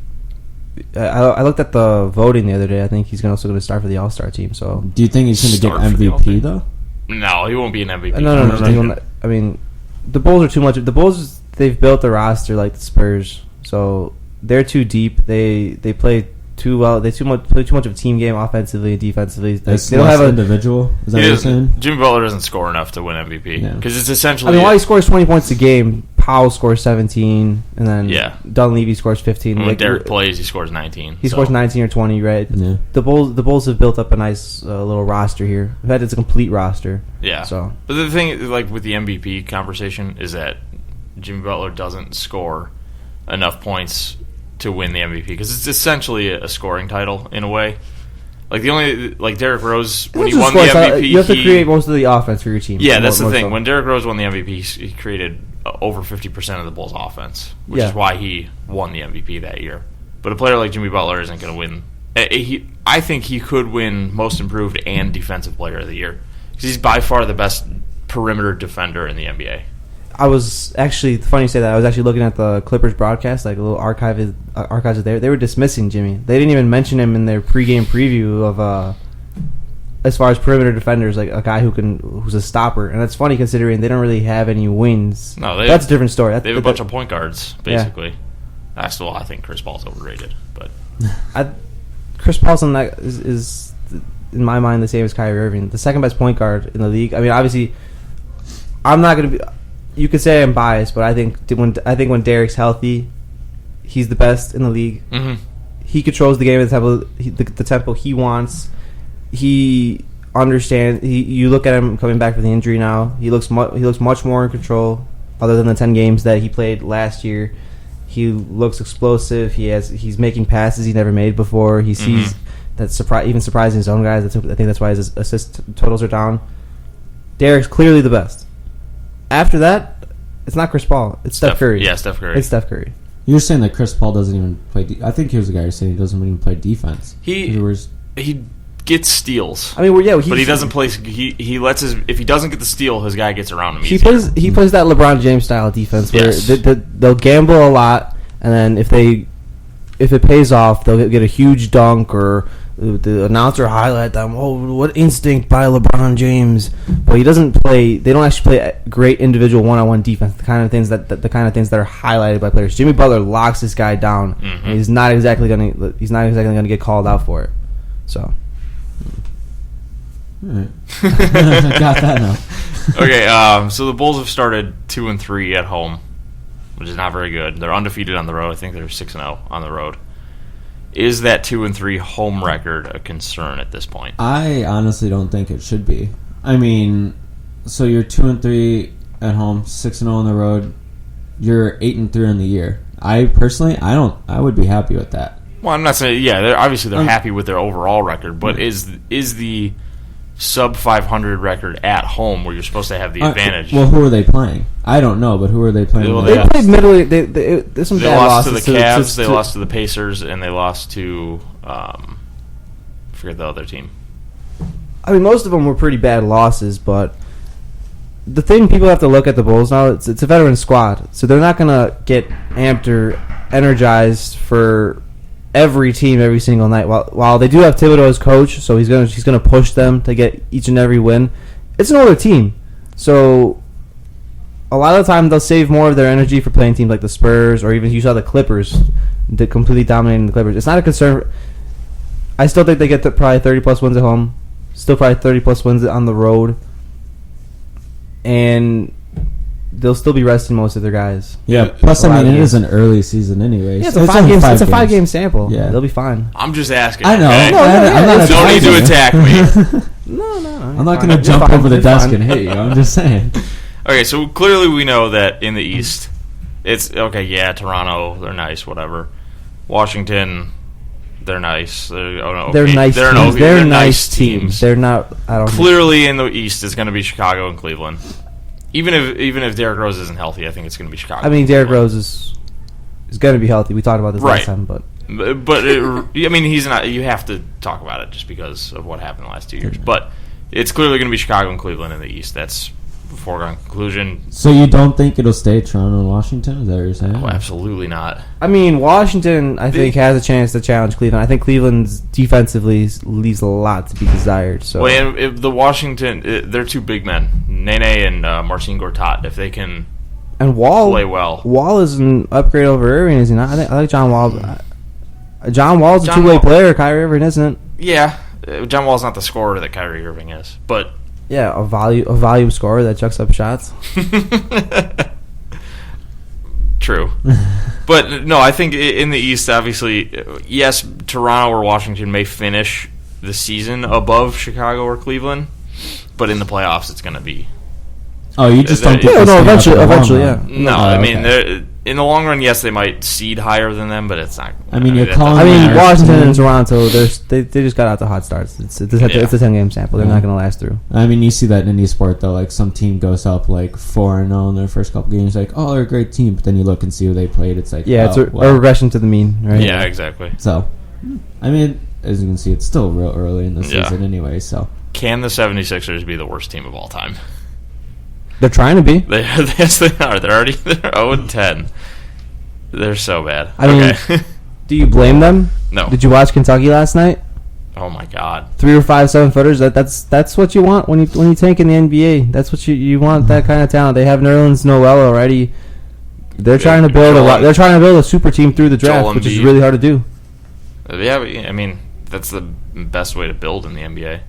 I looked at the voting the other day. I think he's also going to start for the All-Star team. So, do you think he's going to get MVP, though? No, he won't be an MVP. No. I mean, the Bulls are too much... The Bulls, they've built a roster like the Spurs. So, they're too deep. They play... too well. They play too much of a team game offensively and defensively. They don't have an individual. Is that what you're saying? Jimmy Butler doesn't score enough to win MVP because it's essentially. I mean, while he scores 20 points a game, Powell scores 17, and then Dunleavy scores 15. When Derek plays, he scores 19. He scores 19 or 20, right? Yeah. The Bulls have built up a nice little roster here. In fact, it's a complete roster. Yeah. So, but the thing, like with the MVP conversation, is that Jimmy Butler doesn't score enough points to win the MVP because it's essentially a scoring title in a way. Like Derrick Rose when he won the MVP, you have to create most of the offense for your team. Yeah, that's the thing. So. When Derrick Rose won the MVP, he created over 50% of the Bulls' offense, which is why he won the MVP that year. But a player like Jimmy Butler isn't going to win. I think he could win Most Improved and Defensive Player of the Year because he's by far the best perimeter defender in the NBA. I was actually, funny you say that, I was actually looking at the Clippers broadcast, like a little archives there. They were dismissing Jimmy. They didn't even mention him in their pregame preview of, as far as perimeter defenders, like a guy who's a stopper. And that's funny considering they don't really have any wins. No, that's a different story. They have a bunch of point guards, basically. Yeah. I think Chris Paul's overrated. But Chris Paul's on that is, in my mind, the same as Kyrie Irving. The second best point guard in the league. I mean, obviously, I'm not going to be... You could say I'm biased, but I think when Derek's healthy, he's the best in the league. Mm-hmm. He controls the game at the tempo he wants. He understands. You look at him coming back from the injury now. He looks much more in control. Other than the 10 games that he played last year, he looks explosive. He's making passes he never made before. He sees that even surprising his own guys. I think that's why his assist totals are down. Derek's clearly the best. After that, it's not Chris Paul. It's Steph Curry. Yeah, Steph Curry. It's Steph Curry. You're saying that Chris Paul doesn't even play... I think he was the guy who said he doesn't even play defense. He gets steals. I mean, but he doesn't play... He lets his... If he doesn't get the steal, his guy gets around him He plays that LeBron James style defense where they'll gamble a lot, and then if it pays off, they'll get a huge dunk or the announcer highlight them. Oh, what instinct by LeBron James! But he doesn't play. They don't actually play great individual one-on-one defense. The kind of things that are highlighted by players. Jimmy Butler locks this guy down, and he's not exactly gonna get called out for it. So, all right. Got that now. Okay, so the Bulls have started 2-3 at home, which is not very good. They're undefeated on the road. I think they're 6-0 on the road. Is that 2-3 home record a concern at this point? I honestly don't think it should be. I mean, so you're 2-3 at home, 6-0 on the road. You're 8-3 in the year. I personally, I would be happy with that. Well, I'm not saying. Yeah, they're happy with their overall record, but is the sub 500 record at home where you're supposed to have the advantage? Well, who are they playing? I don't know, but who are they playing? Well, they played middle. There's some bad lost losses to the Cavs. They lost to the Pacers, and they lost to forget the other team. I mean, most of them were pretty bad losses, but the thing people have to look at the Bulls now, it's a veteran squad, so they're not gonna get amped or energized for every team every single night. While they do have Thibodeau as coach, so he's gonna push them to get each and every win. It's an older team, so a lot of the time they'll save more of their energy for playing teams like the Spurs, or even you saw the Clippers completely dominating the Clippers. It's not a concern. I still think they get probably 30+ wins at home, still probably 30+ wins on the road, and they'll still be resting most of their guys. Yeah, plus, I mean, it is an early season anyway. Yeah, it's a 5-game sample. Yeah. They'll be fine. I'm just asking. I know. Okay? I'm not don't need to attack me. No. I'm not going to jump over the desk and hit you. I'm just saying. Okay, so clearly we know that in the East, it's, okay, yeah, Toronto, they're nice, whatever. Washington, they're nice. They're nice teams. They're nice teams. They're not, Clearly in the East, it's going to be Chicago and Cleveland. Even if Derrick Rose isn't healthy, I think it's going to be Chicago. I mean, Derrick Rose is going to be healthy. We talked about this last time, but I mean, he's not. You have to talk about it just because of what happened the last 2 years. But it's clearly going to be Chicago and Cleveland in the East. That's a foregone conclusion. So you don't think it'll stay Toronto and Washington? Is that what you're saying? Oh, absolutely not. I mean, Washington, I think, has a chance to challenge Cleveland. I think Cleveland's defensively leaves a lot to be desired. So, well, if the Washington, they're two big men, Nene and Marcin Gortat. If they can play well, Wall is an upgrade over Irving, is he not? I like John Wall. John Wall's a two-way player. Kyrie Irving isn't. Yeah, John Wall's not the scorer that Kyrie Irving is, but yeah, a volume scorer that chucks up shots. True. But no, I think in the East, obviously, yes, Toronto or Washington may finish the season above Chicago or Cleveland, but in the playoffs, it's going to be. Oh, you just don't think eventually, yeah. No, I mean, in the long run, yes, they might seed higher than them, but it's not. I mean, Washington and Toronto, they just got out the hot starts. It's a 10-game sample. They're not going to last through. I mean, you see that in any sport, though. Like, some team goes up, like, 4-0 in their first couple games. Like, oh, they're a great team. But then you look and see who they played. It's like, yeah, it's a regression to the mean, right? Yeah, exactly. So, I mean, as you can see, it's still real early in the season anyway, so. Can the 76ers be the worst team of all time? They're trying to be. Yes, they are. They're 0-10. They're so bad. I mean, do you blame them? No. Did you watch Kentucky last night? Oh my God. 3 or 5 7-footers. That's what you want when you tank in the NBA. That's what you want. That kind of talent. They have Nerlens Noel already. They're trying to build They're trying to build a super team through the draft, which is really hard to do. Yeah, I mean that's the best way to build in the NBA.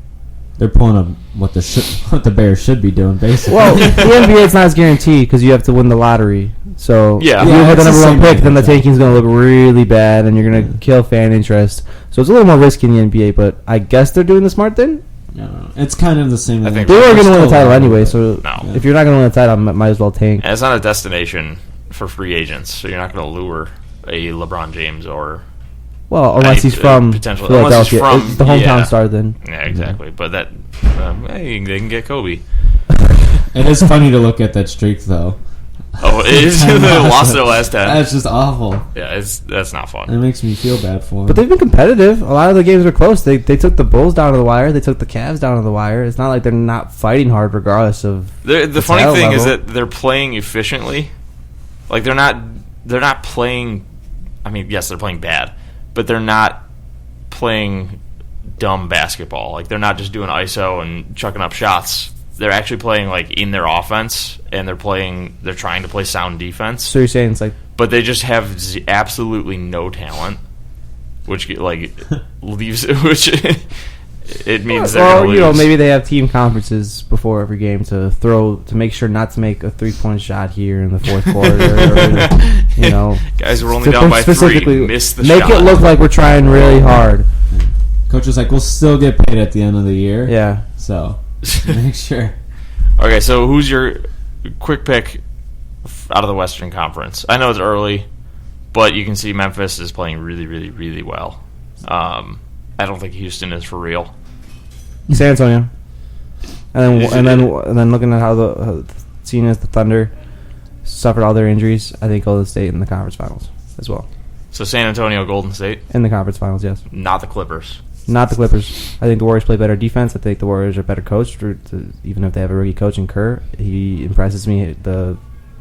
They're pulling up what the Bears should be doing, basically. Well, the NBA is not as guaranteed because you have to win the lottery. So if you have the number 1 pick, then the tanking's going to look really bad, and you're going to kill fan interest. So it's a little more risky in the NBA, but I guess they're doing the smart thing. No, it's kind of the same. I think they were going to win the title anyway, so if you're not going to win the title, might as well tank. And it's not a destination for free agents, so you're not going to lure a LeBron James or. Well, unless he's from Philadelphia. Unless he's from the hometown star, then. Yeah, exactly. Yeah. But that, they can get Kobe. It is funny to look at that streak, though. Oh, it is. They lost their last 10. That's just awful. Yeah, that's not fun. It makes me feel bad for them. But they've been competitive. A lot of the games were close. They took the Bulls down to the wire. They took the Cavs down to the wire. It's not like they're not fighting hard, regardless of. The funny thing is that they're playing efficiently. Like they're not playing. I mean, yes, they're playing bad. But they're not playing dumb basketball. Like, they're not just doing ISO and chucking up shots. They're actually playing, like, in their offense, and they're trying to play sound defense. So you're saying it's like... But they just have absolutely no talent, which, like, leaves... Which it means they're going to lose. Maybe they have team conferences before every game to make sure not to make a 3-point shot here in the fourth quarter. Or, guys, we're only down by 3. Miss the shot. Make it look like we're trying really hard. Coach was like, we'll still get paid at the end of the year. Yeah. So, make sure. Okay, so who's your quick pick out of the Western Conference? I know it's early, but you can see Memphis is playing really, really, really well. I don't think Houston is for real. San Antonio, and then looking at how seeing as the Thunder suffered all their injuries, I think Golden State in the conference finals as well. So San Antonio, Golden State in the conference finals, yes. Not the Clippers. Not the Clippers. I think the Warriors play better defense. I think the Warriors are better coached, even if they have a rookie coach in Kerr. He impresses me. The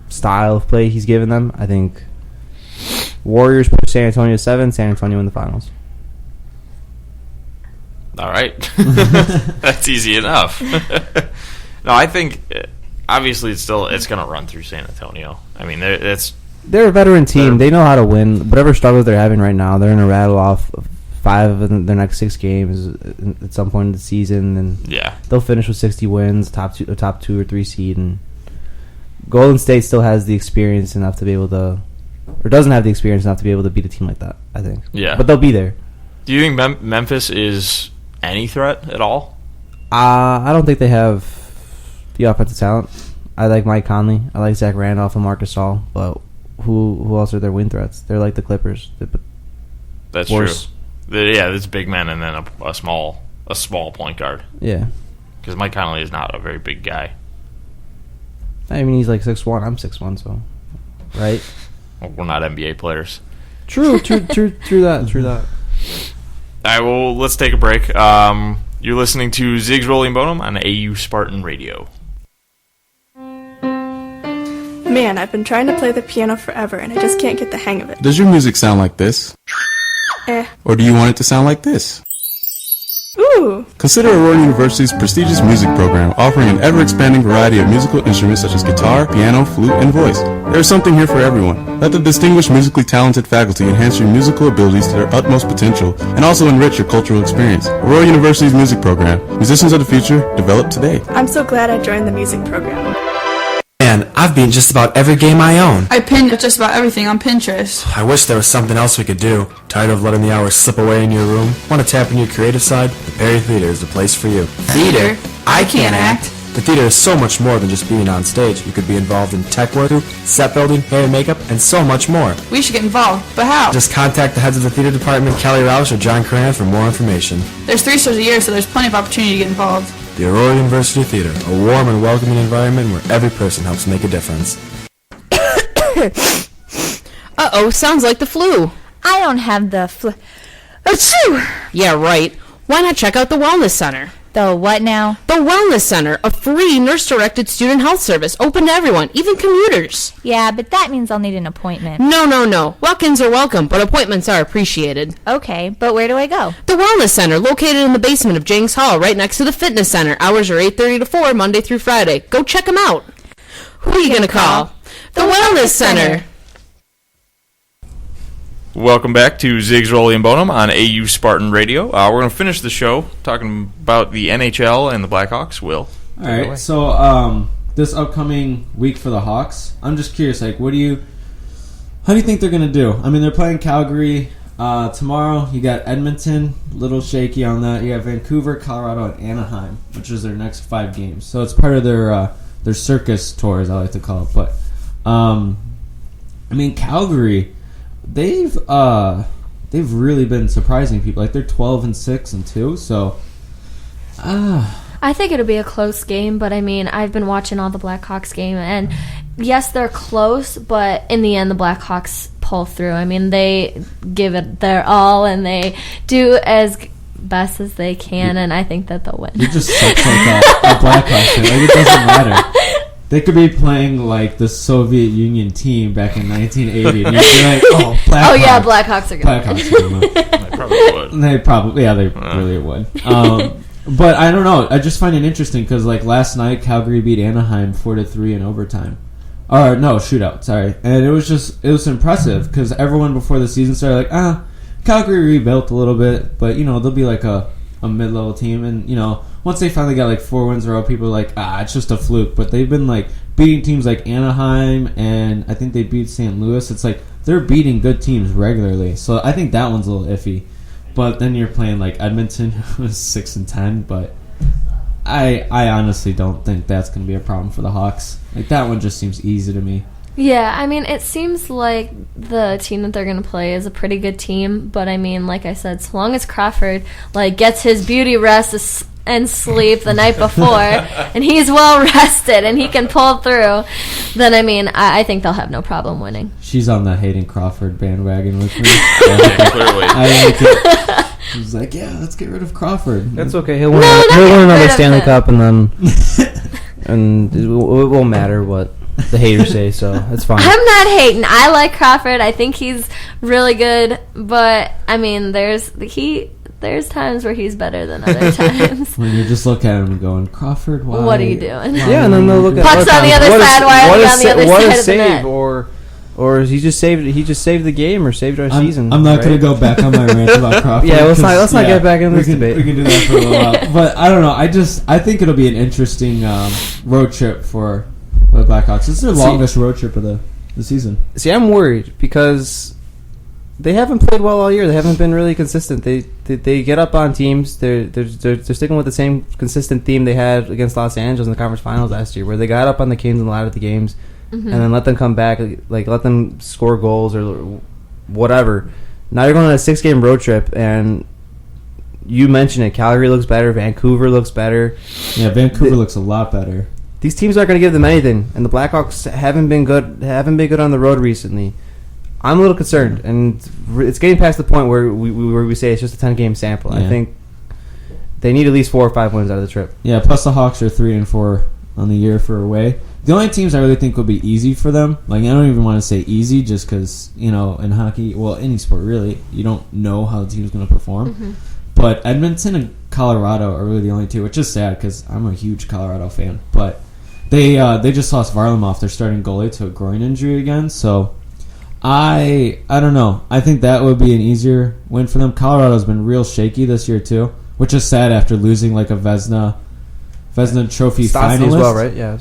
style of play he's given them. I think Warriors push San Antonio 7, San Antonio in the finals. All right. That's easy enough. No, I think obviously it's going to run through San Antonio. I mean, they're a veteran team. They know how to win. Whatever struggles they're having right now, they're going to rattle off 5 of their next 6 games at some point in the season, and they'll finish with 60 wins, top 2 or 3 seed. And Golden State still has the experience enough to be able to, or doesn't have the experience enough to be able to beat a team like that, I think. Yeah. But they'll be there. Do you think Memphis is any threat at all? I don't think they have the offensive talent. I like Mike Conley. I like Zach Randolph and Marc Gasol. But who else are their win threats? They're like the Clippers. That's worse. True. It's big men and then a small point guard. Yeah. Because Mike Conley is not a very big guy. I mean, he's like 6'1". I'm 6'1", so right. Well, we're not NBA players. True that. All right, well, let's take a break. You're listening to Zigs, Rollie, and Bonam on AU Spartan Radio. Man, I've been trying to play the piano forever, and I just can't get the hang of it. Does your music sound like this? Or do you want it to sound like this? Ooh! Consider Aurora University's prestigious music program, offering an ever-expanding variety of musical instruments such as guitar, piano, flute, and voice. There is something here for everyone. Let the distinguished musically talented faculty enhance your musical abilities to their utmost potential and also enrich your cultural experience. Aurora University's music program. Musicians of the future, developed today. I'm so glad I joined the music program. Man, I've beaten just about every game I own. I pinned just about everything on Pinterest. I wish there was something else we could do. Tired of letting the hours slip away in your room? Want to tap into your creative side? The Perry Theater is the place for you. Theater? I can't act. The theater is so much more than just being on stage. You could be involved in tech work, set building, hair and makeup, and so much more. We should get involved, but how? Just contact the heads of the theater department, Kelly Roush or John Cran, for more information. There's 3 shows a year, so there's plenty of opportunity to get involved. The Aurora University Theater, a warm and welcoming environment where every person helps make a difference. Uh-oh, sounds like the flu. I don't have the flu. Achoo! Yeah, right. Why not check out the Wellness Center? The what now? The Wellness Center, a free nurse-directed student health service open to everyone, even commuters. Yeah, but that means I'll need an appointment. No. Walk-ins are welcome, but appointments are appreciated. Okay, but where do I go? The Wellness Center, located in the basement of Jenks Hall, right next to the Fitness Center. Hours are 8:30 to 4, Monday through Friday. Go check them out. Who are you going to call? The Wellness Center. Welcome back to Zigs, Rollie, and Bonam on AU Spartan Radio. We're going to finish the show talking about the NHL and the Blackhawks. Will. All right. So this upcoming week for the Hawks, I'm just curious. Like, how do you think they're going to do? I mean, they're playing Calgary tomorrow. You got Edmonton, a little shaky on that. You got Vancouver, Colorado, and Anaheim, which is their next 5 games. So it's part of their circus tour, as I like to call it. But I mean, Calgary. They've really been surprising people. Like, they're 12-6-2, so I think it'll be a close game, but I mean, I've been watching all the Blackhawks game, and yes, they're close, but in the end, the Blackhawks pull through. I mean, they give it their all, and they do as best as they can, and I think that they'll win. You just suck like a Blackhawks fan. Like, it doesn't matter. They could be playing like the Soviet Union team back in 1980, and you'd be like, "Oh, Blackhawks!" Oh yeah, Blackhawks are gonna win. They probably would. They really would. But I don't know. I just find it interesting because like last night, Calgary beat Anaheim 4-3 in overtime. Or no, shootout. Sorry, and it was impressive because everyone before the season started like, Calgary rebuilt a little bit, but they'll be like a mid-level team, and once they finally got like 4 wins in a row, people are like, it's just a fluke. But they've been like beating teams like Anaheim, and I think they beat St. Louis. It's like they're beating good teams regularly, so I think that one's a little iffy. But then you're playing like Edmonton, who was 6-10, but I honestly don't think that's going to be a problem for the Hawks. Like that one just seems easy to me. Yeah, I mean, it seems like the team that they're going to play is a pretty good team, but I mean, like I said, so long as Crawford like gets his beauty rest and sleep the night before, and he's well rested and he can pull through, then I mean, I think they'll have no problem winning. She's on the Hayden Crawford bandwagon with me. Clearly. I like it. She's like, let's get rid of Crawford. That's okay. He'll win another Stanley Cup, and then and it won't matter what the haters say, so that's fine. I'm not hating. I like Crawford. I think he's really good, but I mean, there's times where he's better than other times. When you just look at him and going, Crawford, why? What are you doing? Yeah, and then they'll look at pucks on the other side. Why are they on the other side of the net? Or he just saved the game or saved our season. I'm not going to go back on my rant about Crawford. Yeah, let's not get back in this debate. We can do that for a little while. But I don't know. I think it'll be an interesting road trip for the Blackhawks. This is their longest road trip of the season. See, I'm worried because they haven't played well all year. They haven't been really consistent. They get up on teams. They're sticking with the same consistent theme they had against Los Angeles in the conference finals last year, where they got up on the Kings in a lot of the games. Mm-hmm. And then let them come back, like let them score goals or whatever. Now you're going on a 6-game road trip, and you mentioned it. Calgary looks better. Vancouver looks better. Yeah, Vancouver looks a lot better. These teams aren't going to give them anything, and the Blackhawks haven't been good on the road recently. I'm a little concerned, and it's getting past the point where we say it's just a 10-game sample. Yeah. I think they need at least 4 or 5 wins out of the trip. Yeah, plus the Hawks are 3-4 on the year for away. The only teams I really think will be easy for them, like I don't even want to say easy just because, in hockey, well, any sport really, you don't know how the team's going to perform. Mm-hmm. But Edmonton and Colorado are really the only two, which is sad because I'm a huge Colorado fan. But they just lost Varlamov, their starting goalie, to a groin injury again. So I don't know. I think that would be an easier win for them. Colorado's been real shaky this year too, which is sad after losing like a Vezina Trophy finalist. As well, right? Yeah.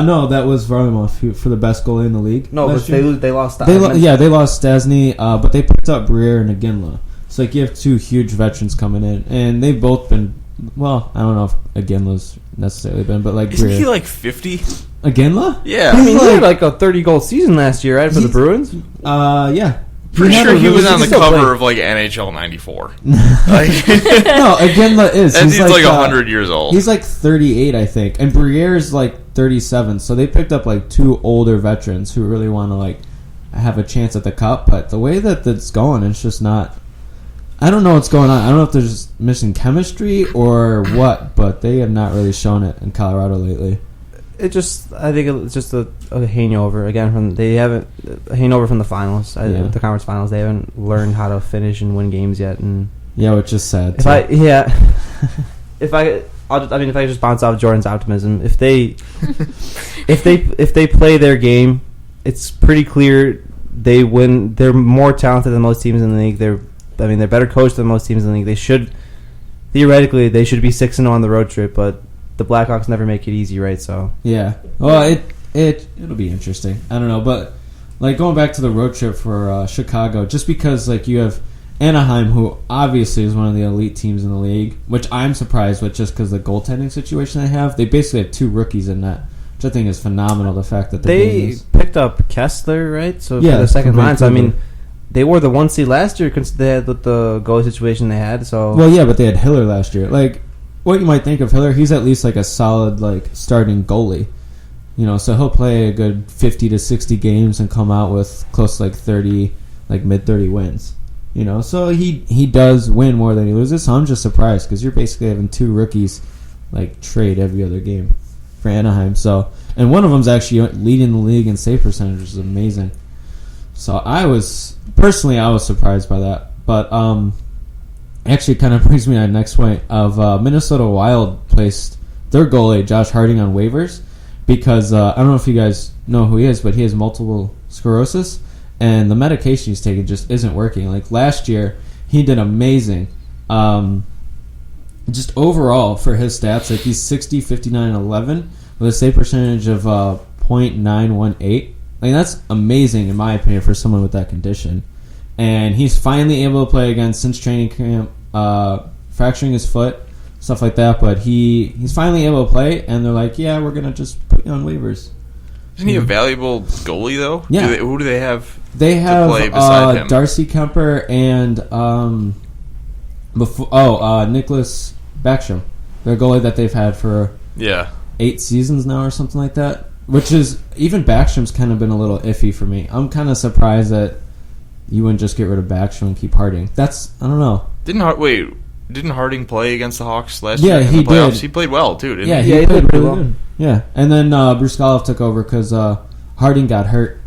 No, that was Varlamov for the best goalie in the league. No, but they lost. They lost Stastny, but they picked up Briere and Iginla. So like you have 2 huge veterans coming in, and they've both been. Well, I don't know if Iginla's necessarily been, but like isn't Briere. he like 50? Iginla? Yeah, I mean he had like a 30-goal season last year, right, for the Bruins. Yeah. Pretty sure he was on the cover of like NHL '94. Like, no, Iginla is. He's like 100 years old. He's like 38, I think, and Briere's like 37. So they picked up like 2 older veterans who really want to like have a chance at the cup. But the way that it's going, it's just not. I don't know what's going on. I don't know if they're just missing chemistry or what, but they have not really shown it in Colorado lately. I think it's just a hangover again from the finals, the conference finals. They haven't learned how to finish and win games yet, and which is sad. If I just bounce off Jordan's optimism, if they play their game, it's pretty clear they win. They're more talented than most teams in the league. They're better coached than most teams in the league. They should theoretically be 6-0 on the road trip, but the Blackhawks never make it easy, right? So yeah, well, it'll be interesting. I don't know, but like going back to the road trip for Chicago, just because like you have Anaheim, who obviously is one of the elite teams in the league, which I'm surprised with just because of the goaltending situation they have. They basically have 2 rookies in net, which I think is phenomenal. The fact that they picked up Kessler, right? So for the second line, so I mean. They were the 1 seed last year because they had with the goalie situation they had. So well, yeah, but they had Hiller last year. Like, what you might think of Hiller, he's at least like a solid like starting goalie. So he'll play a good 50 to 60 games and come out with close to like 30, like mid 30 wins. So he does win more than he loses. So I'm just surprised because you're basically having 2 rookies like trade every other game for Anaheim. So And one of them's actually leading the league in save percentage, which is amazing. So I was surprised by that. But actually kind of brings me to the next point of Minnesota Wild placed their goalie, Josh Harding, on waivers because I don't know if you guys know who he is, but he has multiple sclerosis, and the medication he's taking just isn't working. Like last year, he did amazing. Just overall for his stats, like he's 60, 59, and 11 with a save percentage of .918. Like that's amazing in my opinion for someone with that condition. And he's finally able to play again since training camp, fracturing his foot, stuff like that. But he's finally able to play, and they're like, yeah, we're gonna just put you on waivers. Isn't he a valuable goalie though? Yeah. Who do they have? They have to play beside him? Darcy Kemper and Nicholas Backstrom, their goalie that they've had for 8 seasons now or something like that. Which is even Backstrom's kind of been a little iffy for me. I'm kind of surprised that you wouldn't just get rid of Backstrom and keep Harding. That's I don't know. Didn't Harding play against the Hawks last year in he the playoffs? did. He played well too, didn't he? Yeah, he played really well. Yeah, and then Bruskalov took over because Harding got hurt.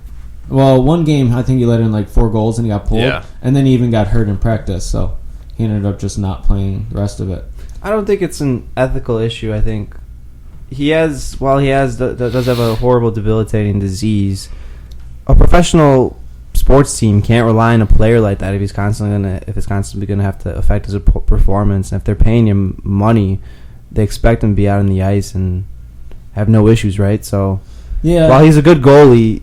Well, one game I think he let in like 4 goals and he got pulled. Yeah. And then he even got hurt in practice, so he ended up just not playing the rest of it. I don't think it's an ethical issue. I think does have a horrible debilitating disease. A professional sports team can't rely on a player like that if it's constantly gonna have to affect his performance. And if they're paying him money, they expect him to be out on the ice and have no issues, right? So while he's a good goalie,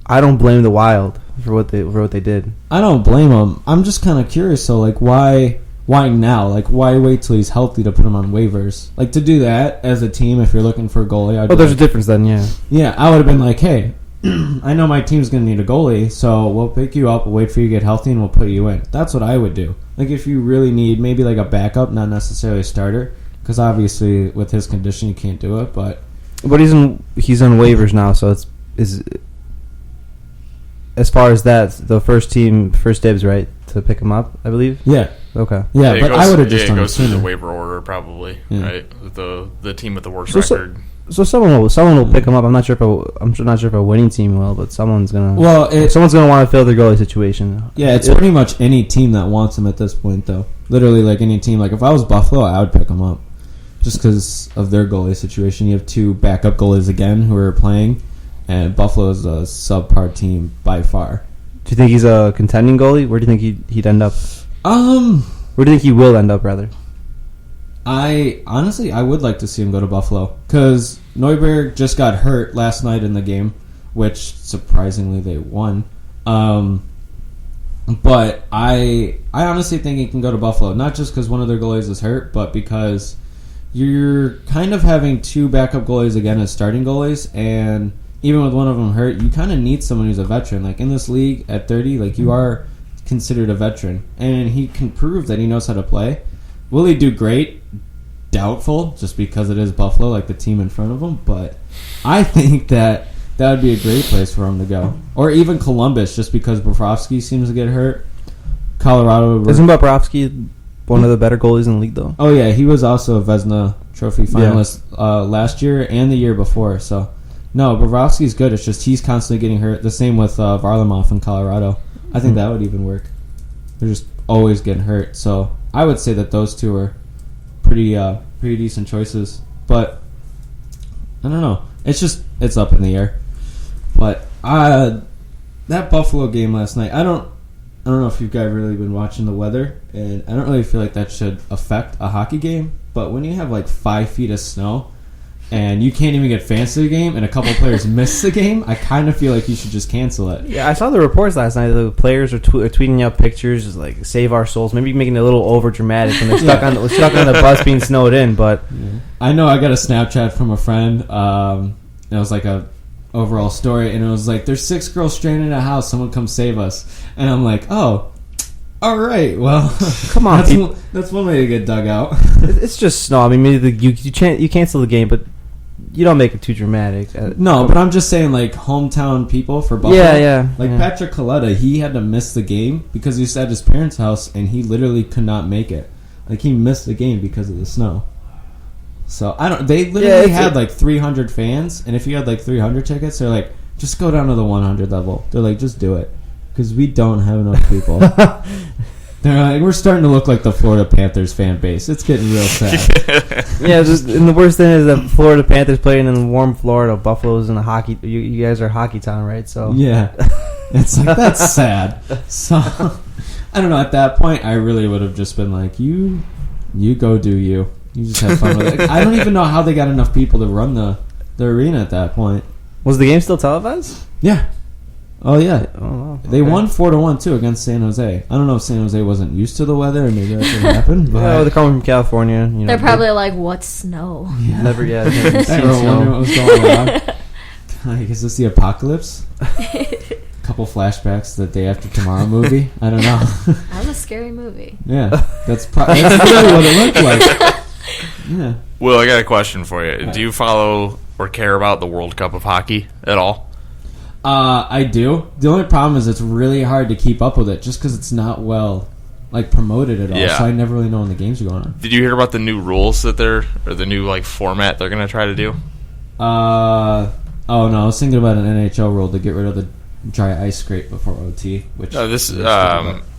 I don't blame the Wild for what they did. I don't blame him. I'm just kind of curious. So like, why now? Like, why wait till he's healthy to put him on waivers? Like, to do that as a team, if you're looking for a goalie, there's a difference then, yeah. Yeah, I would have been like, hey, I know my team's going to need a goalie, so we'll pick you up, we'll wait for you to get healthy, and we'll put you in. That's what I would do. Like, if you really need maybe like a backup, not necessarily a starter, because obviously with his condition you can't do it, but he's on waivers now, so it's as far as that, the first dibs, right, to pick him up, I believe? Yeah. Okay. Yeah, but I would have just done it goes through sooner. the waiver order probably, right? The team with the worst So record. So someone will pick him up. I'm not sure if a winning team will, but someone's gonna. Someone's gonna want to fill their goalie situation. Yeah, it's pretty much any team that wants him at this point, though. Literally, like any team. Like if I was Buffalo, I would pick him up, just because of their goalie situation. You have 2 backup goalies again who are playing, and Buffalo is a subpar team by far. Do you think he's a contending goalie? Where do you think he'd end up? Where do you think he will end up, rather? I would like to see him go to Buffalo because Neuberg just got hurt last night in the game, which surprisingly they won. But I honestly think he can go to Buffalo, not just because one of their goalies is hurt, but because you're kind of having 2 backup goalies again as starting goalies, and even with one of them hurt, you kind of need someone who's a veteran. Like in this league at 30, like you are considered a veteran, and he can prove that he knows how to play. Will he do great? Doubtful, just because it is Buffalo, like the team in front of him. But I think that would be a great place for him to go, or even Columbus, just because Bobrovsky seems to get hurt. Colorado. Isn't Bobrovsky one of the better goalies in the league, though? Oh yeah, he was also a Vezina Trophy finalist last year and the year before. So no, Bobrovsky's good. It's just he's constantly getting hurt. The same with Varlamov in Colorado. I think that would even work. They're just always getting hurt. So I would say that those 2 are pretty decent choices, but I don't know. It's up in the air. But that Buffalo game last night, I don't know if you guys really been watching the weather, and I don't really feel like that should affect a hockey game. But when you have like 5 feet of snow and you can't even get fans to the game, and a couple players miss the game, I kind of feel like you should just cancel it. Yeah, I saw the reports last night. The players are tweeting out pictures, just like "save our souls." Maybe making it a little over dramatic when they're stuck on the bus being snowed in. But I know I got a Snapchat from a friend. It was like a overall story, and it was like, "There's 6 girls stranded in a house. Someone come save us." And I'm like, "Oh, all right. Well, come on, that's one way to get dug out." It's just snow. I mean, maybe you cancel the game, but you don't make it too dramatic. No, but I'm just saying, like, hometown people for Buffalo. Yeah. Like, Patrick Coletta, he had to miss the game because he was at his parents' house, and he literally could not make it. Like, he missed the game because of the snow. So I don't. They literally had like 300 fans, and if you had like 300 tickets, they're like, just go down to the 100 level. They're like, just do it, because we don't have enough people. They're like, we're starting to look like the Florida Panthers fan base. It's getting real sad. Yeah, and the worst thing is that Florida Panthers playing in warm Florida. Buffalo's in a hockey. You guys are a hockey town, right? So yeah, it's like that's sad. So I don't know. At that point, I really would have just been like, you go do you. You just have fun with it. I don't even know how they got enough people to run the arena at that point. Was the game still televised? Yeah. Oh yeah. Oh wow. Okay. They won 4-1 too against San Jose. I don't know if San Jose wasn't used to the weather and maybe that didn't happen. But they're coming from California. You know, they're probably like, "What's snow?" Yeah. Never I were wondering what was going on. Is this the apocalypse? A couple flashbacks to the Day After Tomorrow movie. I don't know. That was a scary movie. Yeah, that's really what it looked like. Yeah. Will, I got a question for you. Do you follow or care about the World Cup of Hockey at all? I do. The only problem is it's really hard to keep up with it just because it's not well promoted at all. Yeah. So I never really know when the games are going on. Did you hear about the new rules or the new format they're going to try to do? Oh no, I was thinking about an NHL rule to get rid of the dry ice scrape before OT. Which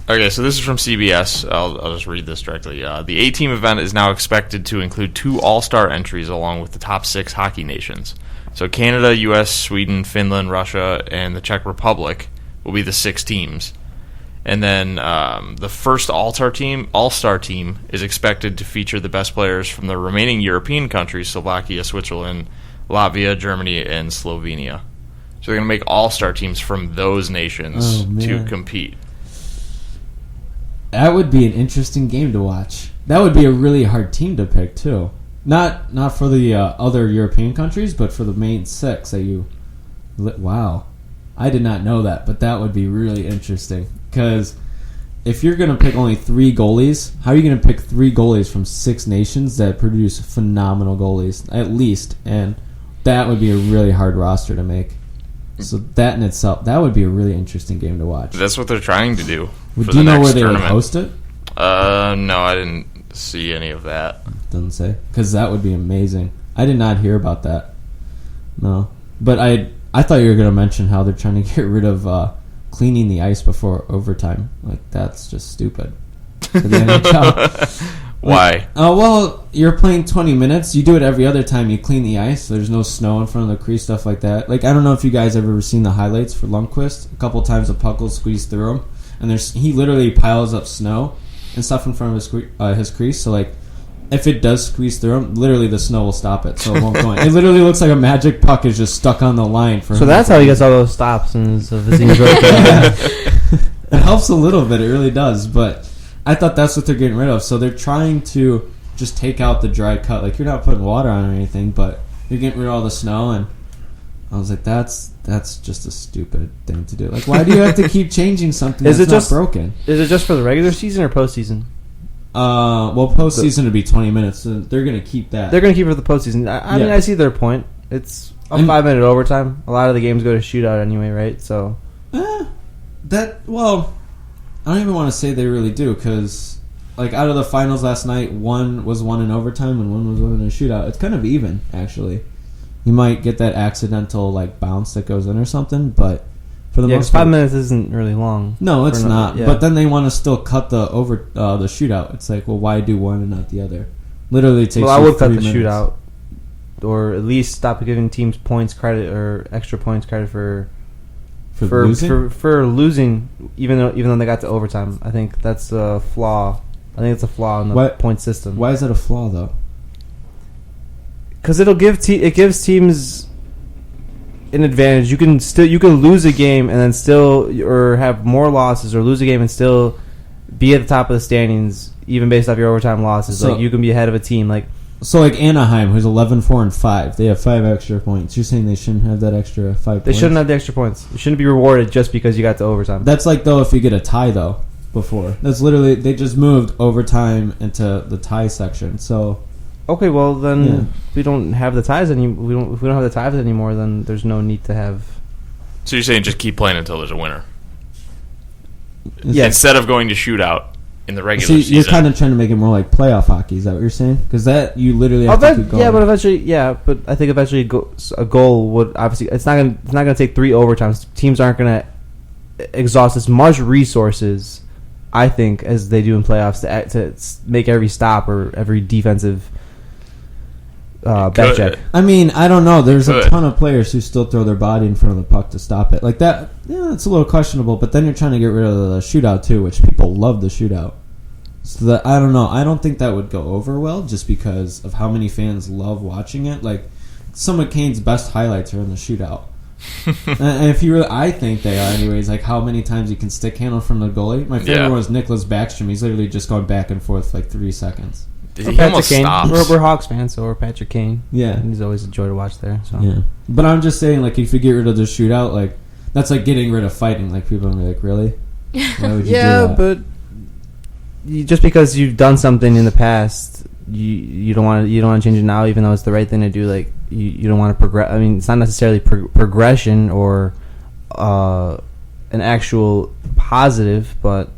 okay, so this is from CBS. I'll just read this directly. The 8-team event is now expected to include 2 all-star entries along with the top 6 hockey nations. So Canada, U.S., Sweden, Finland, Russia, and the Czech Republic will be the 6 teams. And then the first all-star team is expected to feature the best players from the remaining European countries, Slovakia, Switzerland, Latvia, Germany, and Slovenia. So they're going to make all-star teams from those nations to compete. That would be an interesting game to watch. That would be a really hard team to pick, too. Not for the other European countries, but for the main 6 that you... Wow. I did not know that, but that would be really interesting. Because if you're going to pick only 3 goalies, how are you going to pick 3 goalies from 6 nations that produce phenomenal goalies, at least? And that would be a really hard roster to make. So that in itself, that would be a really interesting game to watch. That's what they're trying to do. Do you know where they would host it? No, I didn't see any of that. Doesn't say. Because that would be amazing. I did not hear about that. No. But I thought you were going to mention how they're trying to get rid of cleaning the ice before overtime. Like, that's just stupid. For the NHL. Why? Well, you're playing 20 minutes. You do it every other time you clean the ice. There's no snow in front of the crease, stuff like that. Like, I don't know if you guys ever seen the highlights for Lundqvist. A couple times a puck will squeeze through him. And he literally piles up snow and stuff in front of his crease. So, like, if it does squeeze through him, literally the snow will stop it. So it won't go in. It literally looks like a magic puck is just stuck on the line. So that's how he gets all those stops and his It helps a little bit. It really does. But I thought that's what they're getting rid of. So they're trying to just take out the dry cut. Like, you're not putting water on or anything, but you're getting rid of all the snow. And I was like, that's just a stupid thing to do. Like, why do you have to keep changing something that's not broken? Is it just for the regular season or postseason? Well, postseason would be 20 minutes. So they're going to keep that. They're going to keep it for the postseason. I mean, I see their point. It's a 5-minute overtime. A lot of the games go to shootout anyway, right? So well, I don't even want to say they really do, because like out of the finals last night, one was won in overtime and one was won in a shootout. It's kind of even, actually. You might get that accidental bounce that goes in or something, but for the most part, 5 minutes isn't really long. No, it's not. Yeah. But then they want to still cut the shootout. It's like, well, why do one and not the other? Literally, it takes. Well, I would cut the shootout, or at least stop giving teams points credit or extra points credit for losing, even though they got to overtime. I think that's a flaw. I think it's a flaw in the point system. Why is that a flaw, though? Because it gives teams an advantage. You can lose a game and then still, or have more losses, or lose a game and still be at the top of the standings, even based off your overtime losses. So, you can be ahead of a team. So Anaheim, who's 11-4-5, they have 5 extra points. You're saying they shouldn't have that extra 5 points? They shouldn't have the extra points. You shouldn't be rewarded just because you got to overtime. That's like, though, if you get a tie, though, before. That's literally, they just moved overtime into the tie section. So okay, well then we don't have the ties If we don't have the ties anymore, then there's no need to have. So you're saying just keep playing until there's a winner? Yes. Instead of going to shootout, in the regular So season. you're kind of trying to make it more like playoff hockey. Is that what you're saying? Because that you literally have to keep going. Yeah, but I think eventually a goal would obviously it's not gonna take 3 overtimes. Teams aren't gonna exhaust as much resources, I think, as they do in playoffs to make every stop or every defensive back check. I mean, I don't know. There's a ton of players who still throw their body in front of the puck to stop it. Like that, yeah, it's a little questionable. But then you're trying to get rid of the shootout too, which people love the shootout. So that I don't know. I don't think that would go over well, just because of how many fans love watching it. Like some of Kane's best highlights are in the shootout. And if you really, I think they are anyways. Like how many times you can stick handle from the goalie. My favorite one was Nicholas Backstrom. He's literally just going back and forth for like 3 seconds. Or Patrick Kane. We're Hawks fans, so we're Patrick Kane. Yeah, and he's always a joy to watch there. So yeah, but I'm just saying, like if you get rid of the shootout, like that's like getting rid of fighting. Like people are gonna be like, really? Why would you do that? But just because you've done something in the past, you don't want to change it now, even though it's the right thing to do. Like you don't want to progress. I mean, it's not necessarily progression or an actual positive, but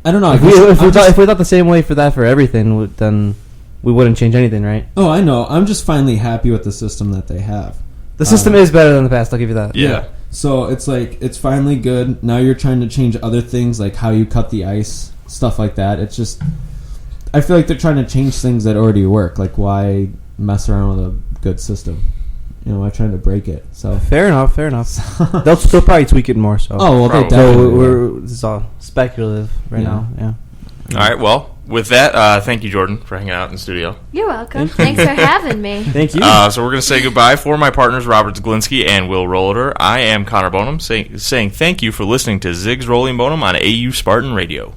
I don't know. If we thought the same way for everything, then we wouldn't change anything, right? Oh, I know. I'm just finally happy with the system that they have. The system is better than the past. I'll give you that. Yeah. So it's like it's finally good. Now you're trying to change other things, like how you cut the ice, stuff like that. It's just I feel like they're trying to change things that already work. Like why mess around with a good system? You know, why trying to break it? So fair enough. They'll probably tweak it more. So they definitely. This is all speculative right now. Yeah. All right. Well, with that, thank you, Jordan, for hanging out in the studio. You're welcome. Thanks for having me. Thank you. So we're going to say goodbye for my partners, Robert Zaglinski and Will Roller. I am Connor Bonam, saying thank you for listening to Zigs, Rollie, and Bonam on AU Spartan Radio.